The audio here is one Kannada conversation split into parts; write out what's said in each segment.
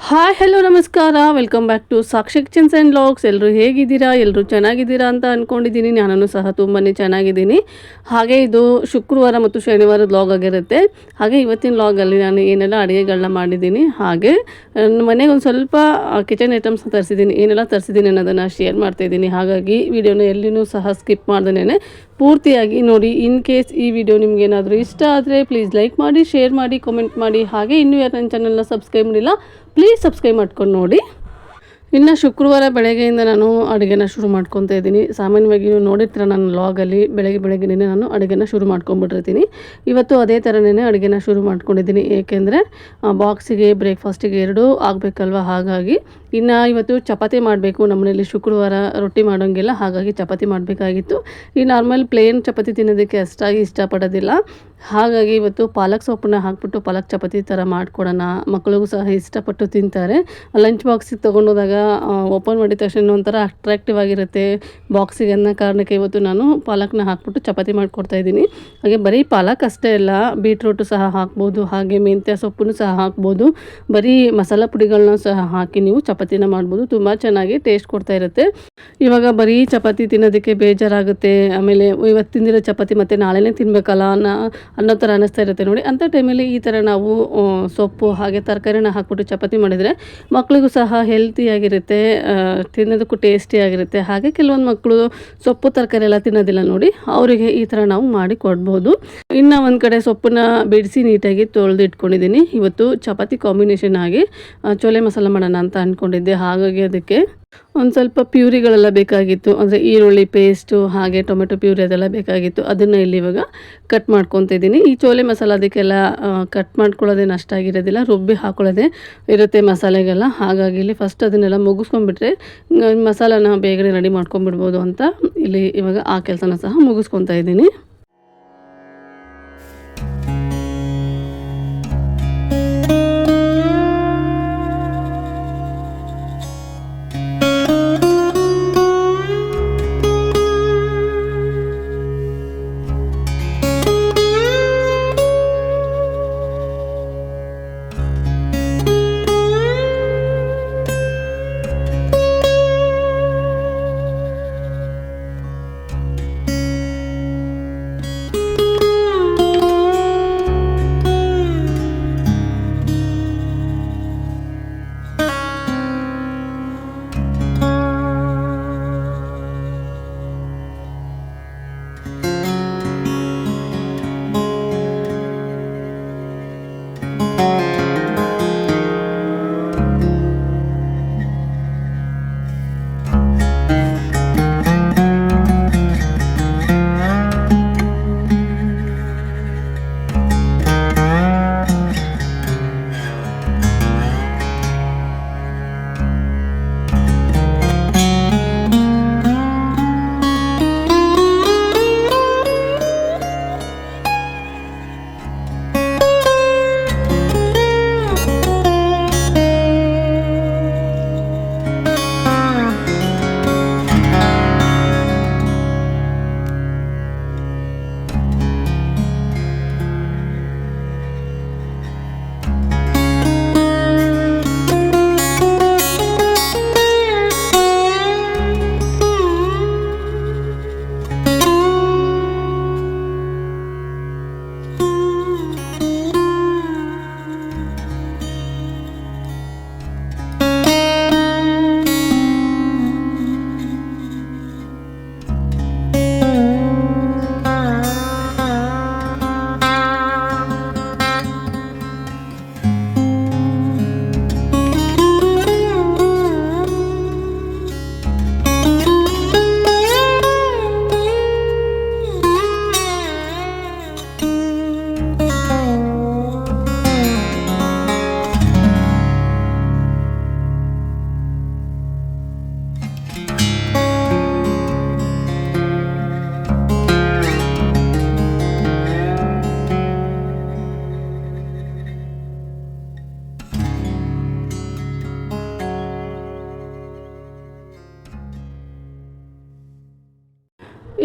ಹಾಯ್ ಹಲೋ ನಮಸ್ಕಾರ welcome back to Sakshi kitchens and vlogs. ಎಲ್ಲರೂ ಹೇಗಿದ್ದೀರಾ? ಎಲ್ಲರೂ ಚೆನ್ನಾಗಿದ್ದೀರಾ ಅಂತ ಅಂದ್ಕೊಂಡಿದ್ದೀನಿ. ನಾನು ಸಹ ತುಂಬಾ ಚೆನ್ನಾಗಿದ್ದೀನಿ. ಹಾಗೆ ಇದು ಶುಕ್ರವಾರ ಮತ್ತು ಶನಿವಾರದ ವ್ಲಾಗ್ ಆಗಿರುತ್ತೆ. ಹಾಗೆ ಇವತ್ತಿನ ವ್ಲಾಗಲ್ಲಿ ನಾನು ಏನೆಲ್ಲ ಅಡುಗೆಗಳನ್ನ ಮಾಡಿದ್ದೀನಿ, ಹಾಗೆ ಮನೆಗೆ ಒಂದು ಸ್ವಲ್ಪ ಕಿಚನ್ ಐಟಮ್ಸ್ನ ತರಿಸಿದ್ದೀನಿ, ಏನೆಲ್ಲ ತರಿಸಿದ್ದೀನಿ ಅನ್ನೋದನ್ನು ಶೇರ್ ಮಾಡ್ತಾಯಿದ್ದೀನಿ. ಹಾಗಾಗಿ ವಿಡಿಯೋನ ಎಲ್ಲಿನೂ ಸಹ ಸ್ಕಿಪ್ ಮಾಡ್ದೇ ಪೂರ್ತಿಯಾಗಿ ನೋಡಿ. ಇನ್ ಕೇಸ್ ಈ ವಿಡಿಯೋ ನಿಮಗೇನಾದರೂ ಇಷ್ಟ ಆದರೆ ಪ್ಲೀಸ್ ಲೈಕ್ ಮಾಡಿ, ಶೇರ್ ಮಾಡಿ, ಕಾಮೆಂಟ್ ಮಾಡಿ. ಹಾಗೆ ಇನ್ನೂ ಯಾರು ನನ್ನ ಚಾನಲ್ನ ಸಬ್ಸ್ಕ್ರೈಬ್ ಮಾಡಿಲ್ಲ ಪ್ಲೀಸ್ ಸಬ್ಸ್ಕ್ರೈಬ್ ಮಾಡ್ಕೊಂಡು ನೋಡಿ. ಇನ್ನು ಶುಕ್ರವಾರ ಬೆಳಗ್ಗೆಯಿಂದ ನಾನು ಅಡುಗೆನ ಶುರು ಮಾಡ್ಕೊತಾ ಇದ್ದೀನಿ. ಸಾಮಾನ್ಯವಾಗಿ ನೀವು ನೋಡಿರ್ತೀರ ನನ್ನ ವ್ಲಾಗಲ್ಲಿ ಬೆಳಗ್ಗೆನೇ ನಾನು ಅಡುಗೆನ ಶುರು ಮಾಡ್ಕೊಂಡ್ಬಿಟ್ಟಿರ್ತೀನಿ. ಇವತ್ತು ಅದೇ ಥರನೇ ಅಡುಗೆನ ಶುರು ಮಾಡ್ಕೊಂಡಿದ್ದೀನಿ. ಏಕೆಂದರೆ ಬಾಕ್ಸಿಗೆ ಬ್ರೇಕ್ಫಾಸ್ಟಿಗೆ ಎರಡೂ ಆಗಬೇಕಲ್ವ. ಹಾಗಾಗಿ ಇನ್ನು ಇವತ್ತು ಚಪಾತಿ ಮಾಡಬೇಕು. ನಮ್ಮನೇಲಿ ಶುಕ್ರವಾರ ರೊಟ್ಟಿ ಮಾಡೋಂಗಿಲ್ಲ, ಹಾಗಾಗಿ ಚಪಾತಿ ಮಾಡಬೇಕಾಗಿತ್ತು. ಈ ನಾರ್ಮಲ್ ಪ್ಲೇನ್ ಚಪಾತಿ ತಿನ್ನೋದಕ್ಕೆ ಅಷ್ಟಾಗಿ ಇಷ್ಟಪಡೋದಿಲ್ಲ. ಹಾಗಾಗಿ ಇವತ್ತು ಪಾಲಕ್ ಸೊಪ್ಪನ್ನ ಹಾಕ್ಬಿಟ್ಟು ಪಾಲಕ್ ಚಪಾತಿ ಥರ ಮಾಡಿಕೊಡೋಣ. ಮಕ್ಕಳಿಗೂ ಸಹ ಇಷ್ಟಪಟ್ಟು ತಿಂತಾರೆ. ಲಂಚ್ ಬಾಕ್ಸಿಗೆ ತೊಗೊಂಡೋದಾಗ ಓಪನ್ ಮಾಡಿದ ತಕ್ಷಣ ಒಂಥರ ಅಟ್ರಾಕ್ಟಿವ್ ಆಗಿರುತ್ತೆ ಬಾಕ್ಸಿಗೆ ಅನ್ನೋ ಕಾರಣಕ್ಕೆ ಇವತ್ತು ನಾನು ಪಾಲಕ್ನ ಹಾಕ್ಬಿಟ್ಟು ಚಪಾತಿ ಮಾಡಿಕೊಡ್ತಾಯಿದ್ದೀನಿ. ಹಾಗೆ ಬರೀ ಪಾಲಕ್ ಅಷ್ಟೇ ಅಲ್ಲ, ಬೀಟ್ರೂಟು ಸಹ ಹಾಕ್ಬೋದು, ಹಾಗೆ ಮೆಂತ್ಯ ಸೊಪ್ಪನ್ನು ಸಹ ಹಾಕ್ಬೋದು. ಬರೀ ಮಸಾಲ ಪುಡಿಗಳನ್ನ ಸಹ ಹಾಕಿ ನೀವು ಚಪಾತಿನ ಮಾಡ್ಬೋದು. ತುಂಬ ಚೆನ್ನಾಗಿ ಟೇಸ್ಟ್ ಕೊಡ್ತಾ ಇರುತ್ತೆ. ಇವಾಗ ಬರೀ ಚಪಾತಿ ತಿನ್ನೋದಕ್ಕೆ ಬೇಜಾರಾಗುತ್ತೆ. ಆಮೇಲೆ ಇವತ್ತು ತಿಂದಿರೋ ಚಪಾತಿ ಮತ್ತು ನಾಳೆನೇ ತಿನ್ನಬೇಕಲ್ಲ ಅನ್ನೋ ಥರ ಅನ್ನಿಸ್ತಾ ಇರುತ್ತೆ ನೋಡಿ. ಅಂಥ ಟೈಮಲ್ಲಿ ಈ ಥರ ನಾವು ಸೊಪ್ಪು ಹಾಗೆ ತರಕಾರಿನ ಹಾಕ್ಬಿಟ್ಟು ಚಪಾತಿ ಮಾಡಿದರೆ ಮಕ್ಕಳಿಗೂ ಸಹ ಹೆಲ್ತಿಯಾಗಿರುತ್ತೆ, ತಿನ್ನೋದಕ್ಕೂ ಟೇಸ್ಟಿಯಾಗಿರುತ್ತೆ. ಹಾಗೆ ಕೆಲವೊಂದು ಮಕ್ಕಳು ಸೊಪ್ಪು ತರಕಾರಿ ಎಲ್ಲ ತಿನ್ನೋದಿಲ್ಲ ನೋಡಿ, ಅವರಿಗೆ ಈ ಥರ ನಾವು ಮಾಡಿ ಕೊಡ್ಬೋದು. ಇನ್ನು ಒಂದು ಕಡೆ ಸೊಪ್ಪನ್ನ ಬಿಡಿಸಿ ನೀಟಾಗಿ ತೊಳೆದು ಇಟ್ಕೊಂಡಿದ್ದೀನಿ. ಇವತ್ತು ಚಪಾತಿ ಕಾಂಬಿನೇಷನ್ ಆಗಿ ಚೋಲೆ ಮಸಾಲ ಮಾಡೋಣ ಅಂತ ಅಂದ್ಕೊಂಡಿದ್ದೆ. ಹಾಗಾಗಿ ಅದಕ್ಕೆ ಒಂದು ಸ್ವಲ್ಪ ಪ್ಯೂರಿಗಳೆಲ್ಲ ಬೇಕಾಗಿತ್ತು. ಅಂದರೆ ಈರುಳ್ಳಿ ಪೇಸ್ಟು ಹಾಗೆ ಟೊಮೆಟೊ ಪ್ಯೂರಿ ಅದೆಲ್ಲ ಬೇಕಾಗಿತ್ತು. ಅದನ್ನು ಇಲ್ಲಿ ಇವಾಗ ಕಟ್ ಮಾಡ್ಕೊತಾ ಇದ್ದೀನಿ. ಈ ಚೋಲೆ ಮಸಾಲ ಅದಕ್ಕೆಲ್ಲ ಕಟ್ ಮಾಡ್ಕೊಳ್ಳೋದೇನು ಅಷ್ಟಾಗಿರೋದಿಲ್ಲ, ರುಬ್ಬಿ ಹಾಕೊಳ್ಳೋದೇ ಇರುತ್ತೆ ಮಸಾಲೆಗೆಲ್ಲ. ಹಾಗಾಗಿ ಇಲ್ಲಿ ಫಸ್ಟ್ ಅದನ್ನೆಲ್ಲ ಮುಗಿಸ್ಕೊಂಡ್ಬಿಟ್ರೆ ಮಸಾಲಾನ ಬೇಗನೆ ರೆಡಿ ಮಾಡ್ಕೊಂಡ್ಬಿಡ್ಬೋದು ಅಂತ ಇಲ್ಲಿ ಇವಾಗ ಆ ಕೆಲಸನ ಸಹ ಮುಗಿಸ್ಕೊತಾ ಇದ್ದೀನಿ.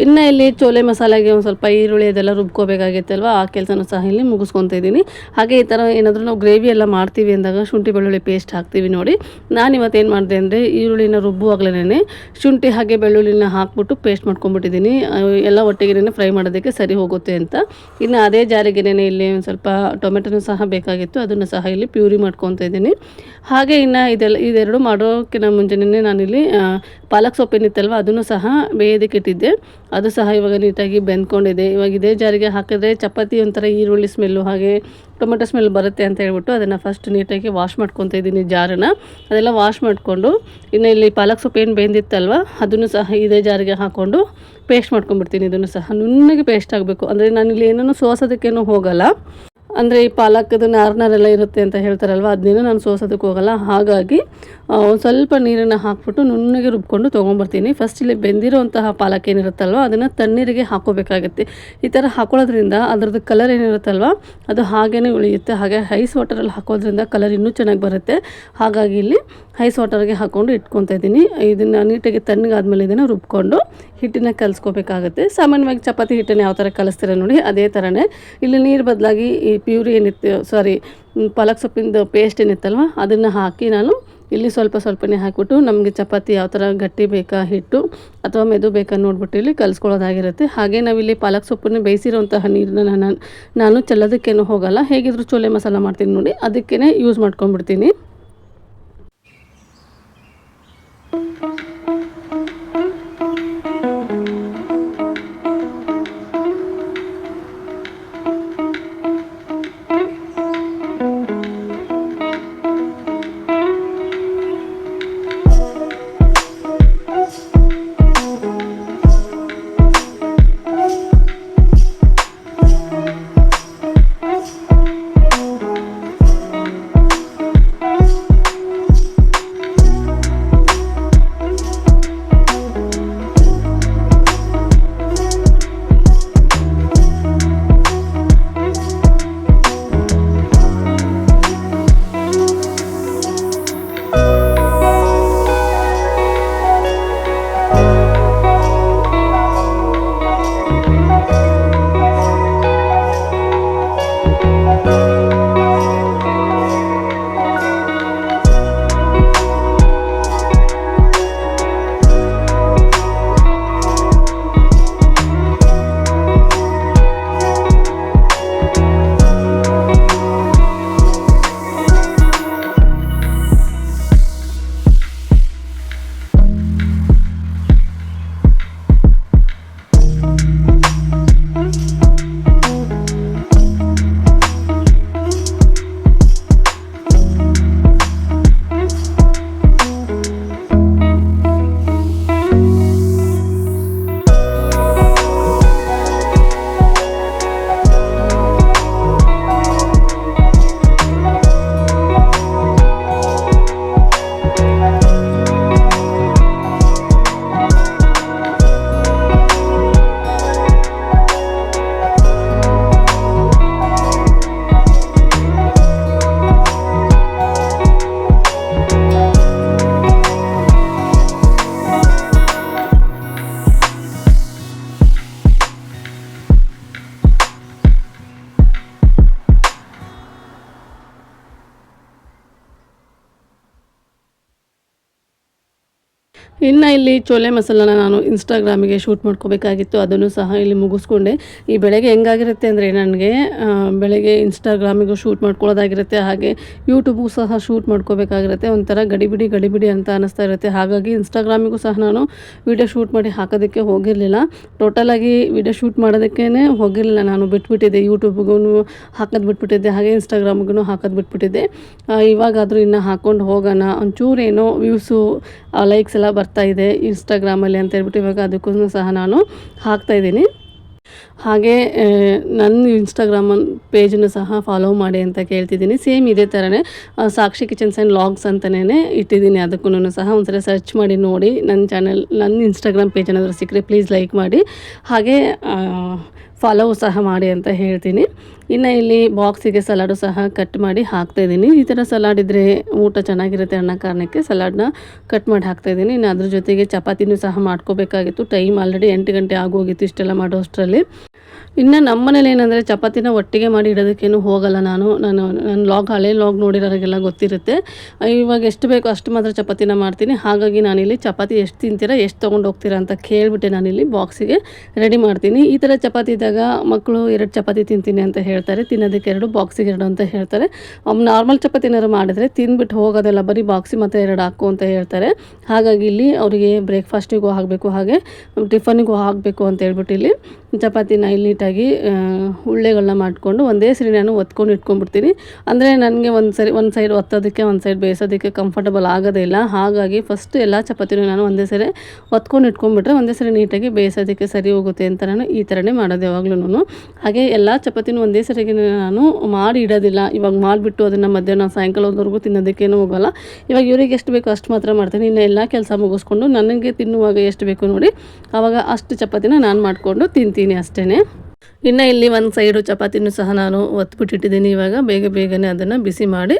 ಇನ್ನು ಇಲ್ಲಿ ಚೋಲೆ ಮಸಾಲೆಗೆ ಒಂದು ಸ್ವಲ್ಪ ಈರುಳ್ಳಿ ಅದೆಲ್ಲ ರುಬ್ಕೋಬೇಕಾಗಿತ್ತಲ್ವ, ಆ ಕೆಲಸನೂ ಸಹ ಇಲ್ಲಿ ಮುಗಿಸ್ಕೊತಾ ಇದ್ದೀನಿ. ಹಾಗೆ ಈ ಥರ ಏನಾದರೂ ನಾವು ಗ್ರೇವಿ ಎಲ್ಲ ಮಾಡ್ತೀವಿ ಅಂದಾಗ ಶುಂಠಿ ಬೆಳ್ಳುಳ್ಳಿ ಪೇಸ್ಟ್ ಹಾಕ್ತೀವಿ ನೋಡಿ. ನಾನು ಇವತ್ತೇನು ಮಾಡಿದೆ ಅಂದರೆ ಈರುಳ್ಳಿನ ರುಬ್ಬುವಾಗಲೇ ಶುಂಠಿ ಹಾಗೆ ಬೆಳ್ಳುಳ್ಳಿನ ಹಾಕ್ಬಿಟ್ಟು ಪೇಸ್ಟ್ ಮಾಡ್ಕೊಂಡ್ಬಿಟ್ಟಿದ್ದೀನಿ, ಎಲ್ಲ ಒಟ್ಟಿಗೆ ಫ್ರೈ ಮಾಡೋದಕ್ಕೆ ಸರಿ ಹೋಗುತ್ತೆ ಅಂತ. ಇನ್ನು ಅದೇ ಜಾರಿಗೆನೇ ಇಲ್ಲಿ ಒಂದು ಸ್ವಲ್ಪ ಟೊಮೆಟೊನೂ ಸಹ ಬೇಕಾಗಿತ್ತು, ಅದನ್ನು ಸಹ ಇಲ್ಲಿ ಪ್ಯೂರಿ ಮಾಡ್ಕೊತಾ ಇದ್ದೀನಿ. ಹಾಗೆ ಇನ್ನು ಇದೆರಡು ಮಾಡೋಕ್ಕಿಂತ ಮುಂಚೆನೇ ನಾನಿಲ್ಲಿ ಪಾಲಕ್ ಸೊಪ್ಪೇನಿತ್ತಲ್ವ ಅದನ್ನು ಸಹ ಬೇಯೋದಕ್ಕೆ ಇಟ್ಟಿದ್ದೆ. ಅದು ಸಹ ಇವಾಗ ನೀಟಾಗಿ ಬೆಂದ್ಕೊಂಡಿದೆ. ಇವಾಗ ಇದೇ ಜಾರಿಗೆ ಹಾಕಿದ್ರೆ ಚಪಾತಿ ಒಂಥರ ಈರುಳ್ಳಿ ಸ್ಮೆಲ್ಲು ಹಾಗೆ ಟೊಮೆಟೊ ಸ್ಮೆಲ್ ಬರುತ್ತೆ ಅಂತ ಹೇಳ್ಬಿಟ್ಟು ಅದನ್ನು ಫಸ್ಟ್ ನೀಟಾಗಿ ವಾಶ್ ಮಾಡ್ಕೊತಾ ಇದ್ದೀನಿ ಜಾರನ್ನು. ಅದೆಲ್ಲ ವಾಶ್ ಮಾಡಿಕೊಂಡು ಇನ್ನು ಇಲ್ಲಿ ಪಾಲಕ್ ಸೊಪ್ಪು ಏನು ಬೆಂದಿತ್ತಲ್ವ ಅದನ್ನು ಸಹ ಇದೇ ಜಾರಿಗೆ ಹಾಕ್ಕೊಂಡು ಪೇಸ್ಟ್ ಮಾಡ್ಕೊಂಡ್ಬಿಡ್ತೀನಿ. ಇದನ್ನು ಸಹ ನುಣ್ಣಗೆ ಪೇಸ್ಟ್ ಆಗಬೇಕು, ಅಂದರೆ ನಾನಿಲ್ಲಿ ಏನೂ ಸೋಸೋದಕ್ಕೇನೂ ಹೋಗಲ್ಲ. ಅಂದರೆ ಈ ಪಾಲಕದ ನಾರೆಲ್ಲ ಇರುತ್ತೆ ಅಂತ ಹೇಳ್ತಾರಲ್ವ, ಅದನ್ನೇನು ನಾನು ಸೋಸೋದಕ್ಕೆ ಹೋಗಲ್ಲ. ಹಾಗಾಗಿ ಒಂದು ಸ್ವಲ್ಪ ನೀರನ್ನು ಹಾಕ್ಬಿಟ್ಟು ನುಣ್ಣಗೆ ರುಬ್ಕೊಂಡು ತೊಗೊಂಬರ್ತೀನಿ. ಫಸ್ಟ್ ಇಲ್ಲಿ ಬೆಂದಿರೋಂತಹ ಪಾಲಕ್ ಏನಿರುತ್ತಲ್ವ ಅದನ್ನು ತಣ್ಣೀರಿಗೆ ಹಾಕೋಬೇಕಾಗುತ್ತೆ. ಈ ಥರ ಹಾಕೊಳ್ಳೋದ್ರಿಂದ ಅದರದ್ದು ಕಲರ್ ಏನಿರುತ್ತಲ್ವ ಅದು ಹಾಗೇ ಉಳಿಯುತ್ತೆ. ಹಾಗೆ ಐಸ್ ವಾಟರಲ್ಲಿ ಹಾಕೋದ್ರಿಂದ ಕಲರ್ ಇನ್ನೂ ಚೆನ್ನಾಗಿ ಬರುತ್ತೆ. ಹಾಗಾಗಿ ಇಲ್ಲಿ ಐಸ್ ವಾಟರ್ಗೆ ಹಾಕ್ಕೊಂಡು ಇಟ್ಕೊತಾ ಇದ್ದೀನಿ. ಇದನ್ನು ನೀಟಾಗಿ ತಣ್ಣಗಾದ್ಮೇಲೆ ಇದನ್ನು ರುಬ್ಕೊಂಡು ಹಿಟ್ಟನ್ನು ಕಲಿಸ್ಕೋಬೇಕಾಗುತ್ತೆ. ಸಾಮಾನ್ಯವಾಗಿ ಚಪಾತಿ ಹಿಟ್ಟನ್ನು ಯಾವ ಥರ ಕಲಿಸ್ತೀರ ನೋಡಿ ಅದೇ ಥರನೇ ಇಲ್ಲಿ ನೀರು ಬದಲಾಗಿ ಈ ಪ್ಯೂರಿ ಪಾಲಕ್ ಸೊಪ್ಪಿಂದು ಪೇಸ್ಟ್ ಏನಿತ್ತಲ್ವ ಅದನ್ನು ಹಾಕಿ ನಾನು ಇಲ್ಲಿ ಸ್ವಲ್ಪ ಹಾಕಿಬಿಟ್ಟು ನಮಗೆ ಚಪಾತಿ ಯಾವ ಥರ ಗಟ್ಟಿ ಬೇಕಾ ಹಿಟ್ಟು ಅಥವಾ ಮೆದು ಬೇಕಾ ನೋಡ್ಬಿಟ್ಟು ಇಲ್ಲಿ ಕಲಿಸ್ಕೊಳ್ಳೋದಾಗಿರುತ್ತೆ. ಹಾಗೆ ನಾವಿಲ್ಲಿ ಪಾಲಕ್ ಸೊಪ್ಪನ್ನು ಬೇಯಿಸಿರೋಂತಹ ನೀರನ್ನ ನಾನು ಚೆಲ್ಲೋದಕ್ಕೇನು ಹೋಗಲ್ಲ. ಹೇಗಿದ್ರು ಚೋಲೆ ಮಸಾಲ ಮಾಡ್ತೀನಿ ನೋಡಿ ಅದಕ್ಕೇ ಯೂಸ್ ಮಾಡ್ಕೊಂಡ್ಬಿಡ್ತೀನಿ. ಇನ್ನು ಇಲ್ಲಿ ಚೋಲೆ ಮಸಾಲನ ನಾನು ಇನ್ಸ್ಟಾಗ್ರಾಮಿಗೆ ಶೂಟ್ ಮಾಡ್ಕೋಬೇಕಾಗಿತ್ತು, ಅದನ್ನು ಸಹ ಇಲ್ಲಿ ಮುಗಿಸ್ಕೊಂಡೆ. ಈ ಬೆಳಗ್ಗೆ ಹೆಂಗಾಗಿರುತ್ತೆ ಅಂದರೆ ನನಗೆ ಬೆಳಗ್ಗೆ ಇನ್ಸ್ಟಾಗ್ರಾಮಿಗೂ ಶೂಟ್ ಮಾಡ್ಕೊಳ್ಳೋದಾಗಿರುತ್ತೆ, ಹಾಗೆ ಯೂಟ್ಯೂಬ್ಗೂ ಸಹ ಶೂಟ್ ಮಾಡ್ಕೋಬೇಕಾಗಿರುತ್ತೆ. ಒಂಥರ ಗಡಿಬಿಡಿ ಅಂತ ಅನ್ನಿಸ್ತಾ ಇರುತ್ತೆ. ಹಾಗಾಗಿ ಇನ್ಸ್ಟಾಗ್ರಾಮಿಗೂ ಸಹ ನಾನು ವೀಡಿಯೋ ಶೂಟ್ ಮಾಡಿ ಹಾಕೋದಕ್ಕೆ ಹೋಗಿರಲಿಲ್ಲ. ಟೋಟಲಾಗಿ ವೀಡಿಯೋ ಶೂಟ್ ಮಾಡೋದಕ್ಕೇ ಹೋಗಿರಲಿಲ್ಲ, ನಾನು ಬಿಟ್ಬಿಟ್ಟಿದ್ದೆ. ಯೂಟ್ಯೂಬ್ಗೂ ಹಾಕೋದು ಬಿಟ್ಬಿಟ್ಟಿದ್ದೆ, ಹಾಗೆ ಇನ್ಸ್ಟಾಗ್ರಾಮ್ಗೂ ಹಾಕೋದು ಬಿಟ್ಬಿಟ್ಟಿದ್ದೆ. ಇವಾಗಾದರೂ ಇನ್ನು ಹಾಕ್ಕೊಂಡು ಹೋಗೋಣ, ಒಂಚೂರೇನೋ ವ್ಯೂಸು ಲೈಕ್ಸ್ ಎಲ್ಲ ಬರ್ತಾ ಇದೆ ಇನ್ಸ್ಟಾಗ್ರಾಮಲ್ಲಿ ಅಂತ ಹೇಳ್ಬಿಟ್ಟು ಇವಾಗ ಅದಕ್ಕೂ ಸಹ ನಾನು ಹಾಕ್ತಾಯಿದ್ದೀನಿ. ಹಾಗೆ ನನ್ನ ಇನ್ಸ್ಟಾಗ್ರಾಮ್ ಪೇಜನ್ನು ಸಹ ಫಾಲೋ ಮಾಡಿ ಅಂತ ಕೇಳ್ತಿದ್ದೀನಿ. ಸೇಮ್ ಇದೇ ಥರನೇ ಸಾಕ್ಷಿ ಕಿಚನ್ಸ್ ಆ್ಯಂಡ್ ವ್ಲಾಗ್ಸ್ ಅಂತಲೇ ಇಟ್ಟಿದ್ದೀನಿ. ಅದಕ್ಕೂ ಸಹ ಒಂದ್ಸಲ ಸರ್ಚ್ ಮಾಡಿ ನೋಡಿ. ನನ್ನ ಇನ್ಸ್ಟಾಗ್ರಾಮ್ ಪೇಜ್ ಏನಾದರೂ ಸಿಕ್ಕರೆ ಪ್ಲೀಸ್ ಲೈಕ್ ಮಾಡಿ. ಹಾಗೆ ಫಾಲೋ ಸಹ ಮಾಡಿ ಅಂತ ಹೇಳ್ತೀನಿ. ಇನ್ನು ಇಲ್ಲಿ ಬಾಕ್ಸಿಗೆ ಸಲಾಡು ಸಹ ಕಟ್ ಮಾಡಿ ಹಾಕ್ತಾಯಿದ್ದೀನಿ. ಈ ಥರ ಸಲಾಡ್ ಇದ್ದರೆ ಊಟ ಚೆನ್ನಾಗಿರುತ್ತೆ ಅನ್ನೋ ಕಾರಣಕ್ಕೆ ಸಲಾಡನ್ನ ಕಟ್ ಮಾಡಿ ಹಾಕ್ತಾಯಿದ್ದೀನಿ. ಇನ್ನು ಅದ್ರ ಜೊತೆಗೆ ಚಪಾತಿನೂ ಸಹ ಮಾಡ್ಕೋಬೇಕಾಗಿತ್ತು. ಟೈಮ್ ಆಲ್ರೆಡಿ 8 ಗಂಟೆ ಆಗೋಗಿತ್ತು ಇಷ್ಟೆಲ್ಲ ಮಾಡೋ ಅಷ್ಟರಲ್ಲಿ. ಇನ್ನು ನಮ್ಮ ಮನೇಲಿ ಏನಂದರೆ ಚಪಾತಿನ ಒಟ್ಟಿಗೆ ಮಾಡಿ ಇಡೋದಕ್ಕೇನು ಹೋಗಲ್ಲ ನನ್ನ ಹಳೆ ಲಾಗ್ ನೋಡಿರೋರಿಗೆಲ್ಲ ಗೊತ್ತಿರುತ್ತೆ. ಇವಾಗ ಎಷ್ಟು ಬೇಕೋ ಅಷ್ಟು ಮಾತ್ರ ಚಪಾತಿನ ಮಾಡ್ತೀನಿ. ಹಾಗಾಗಿ ನಾನಿಲ್ಲಿ ಚಪಾತಿ ಎಷ್ಟು ತಿಂತೀರಾ, ಎಷ್ಟು ತೊಗೊಂಡು ಹೋಗ್ತೀರಾ ಅಂತ ಕೇಳಿಬಿಟ್ಟೆ ನಾನಿಲ್ಲಿ ಬಾಕ್ಸಿಗೆ ರೆಡಿ ಮಾಡ್ತೀನಿ. ಈ ಥರ ಚಪಾತಿ ಇದ್ದಾಗ ಮಕ್ಕಳು 2 ಚಪಾತಿ ತಿಂತೀನಿ ಅಂತ ಹೇಳ್ತಾರೆ, ತಿನ್ನೋದಕ್ಕೆ 2, ಬಾಕ್ಸಿಗೆ 2 ಅಂತ ಹೇಳ್ತಾರೆ. ನಾರ್ಮಲ್ ಚಪಾತಿ ಏನಾದ್ರು ಮಾಡಿದರೆ ತಿಂದ್ಬಿಟ್ಟು ಹೋಗೋದಲ್ಲ, ಬರೀ ಬಾಕ್ಸಿಗೆ ಮತ್ತೆ 2 ಹಾಕು ಅಂತ ಹೇಳ್ತಾರೆ. ಹಾಗಾಗಿ ಇಲ್ಲಿ ಅವರಿಗೆ ಬ್ರೇಕ್ಫಾಸ್ಟಿಗೂ ಆಗಬೇಕು, ಹಾಗೆ ಟಿಫನಿಗೂ ಆಗಬೇಕು ಅಂತ ಹೇಳ್ಬಿಟ್ಟು ಇಲ್ಲಿ ಚಪಾತಿನ ಇಲ್ಲಿ ನೀಟಾಗಿ ಉಳ್ಳೆಗಳನ್ನ ಮಾಡಿಕೊಂಡು ಒಂದೇ ಸರಿ ನಾನು ಒತ್ಕೊಂಡು ಇಟ್ಕೊಂಡ್ಬಿಡ್ತೀನಿ. ಅಂದರೆ ನನಗೆ ಒಂದು ಸೈಡ್ ಒತ್ತೋದಕ್ಕೆ ಒಂದು ಸೈಡ್ ಬೇಯಿಸೋದಕ್ಕೆ ಕಂಫರ್ಟಬಲ್ ಆಗೋದೇ ಇಲ್ಲ. ಹಾಗಾಗಿ ಫಸ್ಟ್ ಎಲ್ಲ ಚಪಾತಿನೂ ನಾನು ಒಂದೇ ಸರಿ ಒತ್ಕೊಂಡು ಇಟ್ಕೊಂಡ್ಬಿಟ್ರೆ ಒಂದೇ ಸರಿ ನೀಟಾಗಿ ಬೇಯಿಸೋದಕ್ಕೆ ಸರಿ ಹೋಗುತ್ತೆ ಅಂತ ನಾನು ಈ ಥರನೇ ಮಾಡೋದು ಯಾವಾಗ್ಲೂ. ಹಾಗೆ ಎಲ್ಲ ಚಪಾತಿನೂ ಒಂದೇ ಸರಿಗೆ ನಾನು ಮಾಡಿ ಇಡೋದಿಲ್ಲ. ಇವಾಗ ಮಾಡಿಬಿಟ್ಟು ಅದನ್ನು ಮಧ್ಯಾಹ್ನ ಸಾಯಂಕಾಲದವರೆಗೂ ತಿನ್ನೋದಕ್ಕೇನು ಹೋಗೋಲ್ಲ. ಇವಾಗ ಇವರಿಗೆ ಎಷ್ಟು ಬೇಕೋ ಅಷ್ಟು ಮಾತ್ರ ಮಾಡ್ತೀನಿ. ಇನ್ನು ಎಲ್ಲ ಕೆಲಸ ಮುಗಿಸ್ಕೊಂಡು ನನಗೆ ತಿನ್ನುವಾಗ ಎಷ್ಟು ಬೇಕು ನೋಡಿ ಆವಾಗ ಅಷ್ಟು ಚಪಾತಿನ ನಾನು ಮಾಡಿಕೊಂಡು ತಿಂತೀನಿ ಅಷ್ಟೇ. ಇನ್ನು ಇಲ್ಲಿ ಒಂದು ಸೈಡು ಚಪಾತಿನೂ ಸಹ ನಾನು ಒತ್ಬಿಟ್ಟಿಟ್ಟಿದ್ದೀನಿ. ಇವಾಗ ಬೇಗನೆ ಅದನ್ನು ಬಿಸಿ ಮಾಡಿ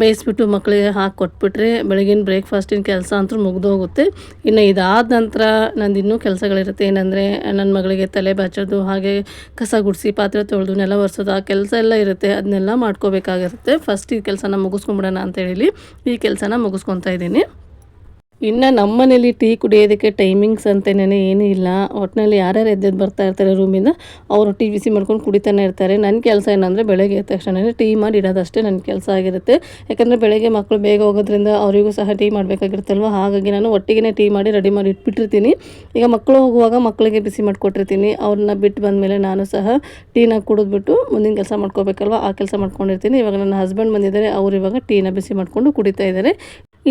ಬೇಯಿಸ್ಬಿಟ್ಟು ಮಕ್ಕಳಿಗೆ ಹಾಕಿ ಕೊಟ್ಬಿಟ್ರೆ ಬೆಳಗಿನ ಬ್ರೇಕ್ಫಾಸ್ಟಿನ ಕೆಲಸ ಅಂತೂ ಮುಗಿದೋಗುತ್ತೆ. ಇನ್ನು ಇದಾದ ನಂತರ ನಂದು ಇನ್ನೂ ಕೆಲಸಗಳಿರುತ್ತೆ. ಏನಂದರೆ ನನ್ನ ಮಗಳಿಗೆ ತಲೆ ಬಾಚೋದು, ಹಾಗೆ ಕಸ ಗುಡಿಸಿ ಪಾತ್ರೆ ತೊಳೆದು ನೆಲ ಒರೆಸೋದು, ಆ ಕೆಲಸ ಎಲ್ಲ ಇರುತ್ತೆ. ಅದನ್ನೆಲ್ಲ ಮಾಡ್ಕೋಬೇಕಾಗಿರುತ್ತೆ. ಫಸ್ಟ್ ಈ ಕೆಲಸನ ಮುಗಿಸ್ಕೊಂಬಿಡೋಣ ಅಂತೇಳಿ ಈ ಕೆಲಸನ ಮುಗಿಸ್ಕೊತಾ ಇದ್ದೀನಿ. ಇನ್ನು ನಮ್ಮ ಮನೇಲಿ ಟೀ ಕುಡಿಯೋದಕ್ಕೆ ಟೈಮಿಂಗ್ಸ್ ಅಂತೇನೇ ಏನೂ ಇಲ್ಲ. ಒಟ್ಟಿನಲ್ಲಿ ಯಾರ್ಯಾರು ಎದ್ದೆದ್ದು ಬರ್ತಾ ಇರ್ತಾರೆ ರೂಮಿಂದ ಅವರು ಟೀ ಬಿಸಿ ಮಾಡ್ಕೊಂಡು ಕುಡಿತಾನೆ ಇರ್ತಾರೆ. ನನ್ನ ಕೆಲಸ ಏನಂದರೆ ಬೆಳಗ್ಗೆ ಎದ್ದ ತಕ್ಷಣ ಟೀ ಮಾಡಿ ಇಡೋದಷ್ಟೇ ನನ್ನ ಕೆಲಸ ಆಗಿರುತ್ತೆ. ಯಾಕಂದರೆ ಬೆಳಗ್ಗೆ ಮಕ್ಕಳು ಬೇಗ ಹೋಗೋದ್ರಿಂದ ಅವರಿಗೂ ಸಹ ಟೀ ಮಾಡಬೇಕಾಗಿರುತ್ತಲ್ವ. ಹಾಗಾಗಿ ನಾನು ಒಟ್ಟಿಗೆ ಟೀ ಮಾಡಿ ರೆಡಿ ಮಾಡಿ ಇಟ್ಬಿಟ್ಟಿರ್ತೀನಿ. ಈಗ ಮಕ್ಕಳು ಹೋಗುವಾಗ ಮಕ್ಕಳಿಗೆ ಬಿಸಿ ಮಾಡಿಕೊಟ್ಟಿರ್ತೀನಿ. ಅವ್ರನ್ನ ಬಿಟ್ಟು ಬಂದಮೇಲೆ ನಾನು ಸಹ ಟೀನ ಕುಡಿದ್ಬಿಟ್ಟು ಮುಂದಿನ ಕೆಲಸ ಮಾಡ್ಕೋಬೇಕಲ್ವ, ಆ ಕೆಲಸ ಮಾಡ್ಕೊಂಡಿರ್ತೀನಿ. ಇವಾಗ ನನ್ನ ಹಸ್ಬೆಂಡ್ ಬಂದಿದ್ದಾರೆ, ಅವರು ಇವಾಗ ಟೀನ ಬಿಸಿ ಮಾಡಿಕೊಂಡು ಕುಡಿತಾ ಇದ್ದಾರೆ.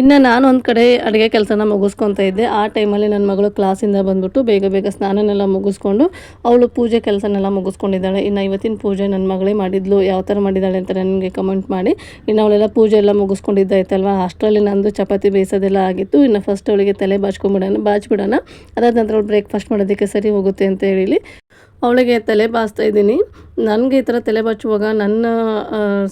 ಇನ್ನು ನಾನು ಒಂದು ಕಡೆ ಅಡುಗೆ ಕೆಲಸನ ಮುಗಿಸ್ಕೊತಾ ಇದ್ದೆ. ಆ ಟೈಮಲ್ಲಿ ನನ್ನ ಮಗಳು ಕ್ಲಾಸಿಂದ ಬಂದುಬಿಟ್ಟು ಬೇಗ ಸ್ನಾನನೆಲ್ಲ ಮುಗಿಸ್ಕೊಂಡು ಅವಳು ಪೂಜೆ ಕೆಲಸನೆಲ್ಲ ಮುಗಿಸ್ಕೊಂಡಿದ್ದಾಳೆ. ಇನ್ನು ಇವತ್ತಿನ ಪೂಜೆ ನನ್ನ ಮಗಳೇ ಮಾಡಿದ್ಲು. ಯಾವ ಥರ ಮಾಡಿದ್ದಾಳೆ ಅಂತ ನನಗೆ ಕಮೆಂಟ್ ಮಾಡಿ. ಇನ್ನು ಅವಳೆಲ್ಲ ಪೂಜೆ ಎಲ್ಲ ಮುಗಿಸ್ಕೊಂಡಿದ್ದಾಯ್ತಲ್ವ, ಅಷ್ಟರಲ್ಲಿ ನಂದು ಚಪಾತಿ ಬೇಯಿಸೋದೆಲ್ಲ ಆಗಿತ್ತು. ಇನ್ನು ಫಸ್ಟ್ ಅವಳಿಗೆ ತಲೆ ಬಾಚ್ಬಿಡೋಣ, ಅದಾದ ನಂತರ ಅವಳು ಬ್ರೇಕ್ಫಾಸ್ಟ್ ಮಾಡೋದಕ್ಕೆ ಸರಿ ಹೋಗುತ್ತೆ ಅಂತ ಹೇಳಿ ಅವಳಿಗೆ ತಲೆ ಬಾಚ್ತಾ ಇದ್ದೀನಿ. ನನಗೆ ಈ ಥರ ತಲೆ ಬಾಚುವಾಗ ನನ್ನ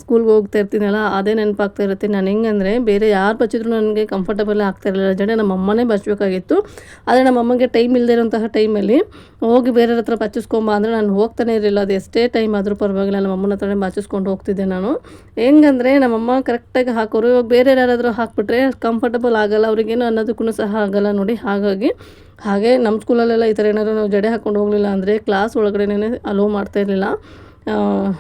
ಸ್ಕೂಲ್ಗೆ ಹೋಗ್ತಾ ಇರ್ತೀನಲ್ಲ, ಅದೇ ನೆನಪಾಗ್ತಾ ಇರುತ್ತೆ. ನಾನು ಹೆಂಗಂದರೆ ಬೇರೆ ಯಾರು ಬಚ್ಚಿದ್ರು ನನಗೆ ಕಂಫರ್ಟಬಲ್ ಆಗ್ತಾ ಇರಲಿಲ್ಲ. ಜಡೆ ನಮ್ಮ ಅಮ್ಮನೇ ಬಚ್ಚಬೇಕಾಗಿತ್ತು. ಆದರೆ ನಮ್ಮ ಅಮ್ಮಗೆ ಟೈಮ್ ಇಲ್ಲದೇ ಇರೋಂತಹ ಟೈಮಲ್ಲಿ ಹೋಗಿ ಬೇರೆಯವ್ರ ಹತ್ರ ಬಚ್ಚಿಸ್ಕೊಂಬ ಅಂದರೆ ನಾನು ಹೋಗ್ತಾನೆ ಇರಲಿಲ್ಲ. ಅದು ಎಷ್ಟೇ ಟೈಮ್ ಆದರೂ ಪರವಾಗಿಲ್ಲ, ನಮ್ಮ ಅಮ್ಮನ ಹತ್ರನೇ ಬಚ್ಚಿಸ್ಕೊಂಡು ಹೋಗ್ತಿದ್ದೆ ನಾನು. ಹೆಂಗಂದರೆ ನಮ್ಮಮ್ಮ ಕರೆಕ್ಟಾಗಿ ಹಾಕೋರು. ಇವಾಗ ಬೇರೆ ಯಾರಾದರೂ ಹಾಕಿಬಿಟ್ರೆ ಕಂಫರ್ಟಬಲ್ ಆಗೋಲ್ಲ, ಅವ್ರಿಗೇನು ಅನ್ನೋದಕ್ಕೂ ಸಹ ಆಗೋಲ್ಲ ನೋಡಿ. ಹಾಗೆ ನಮ್ಮ ಸ್ಕೂಲಲ್ಲೆಲ್ಲ ಈ ಥರ ಏನಾದರೂ ನಾವು ಜಡೆ ಹಾಕ್ಕೊಂಡು ಹೋಗಲಿಲ್ಲ ಅಂದರೆ ಕ್ಲಾಸ್ ಒಳಗಡೆನೇ ಅಲೋ ಮಾಡ್ತಾಯಿರಲಿಲ್ಲ.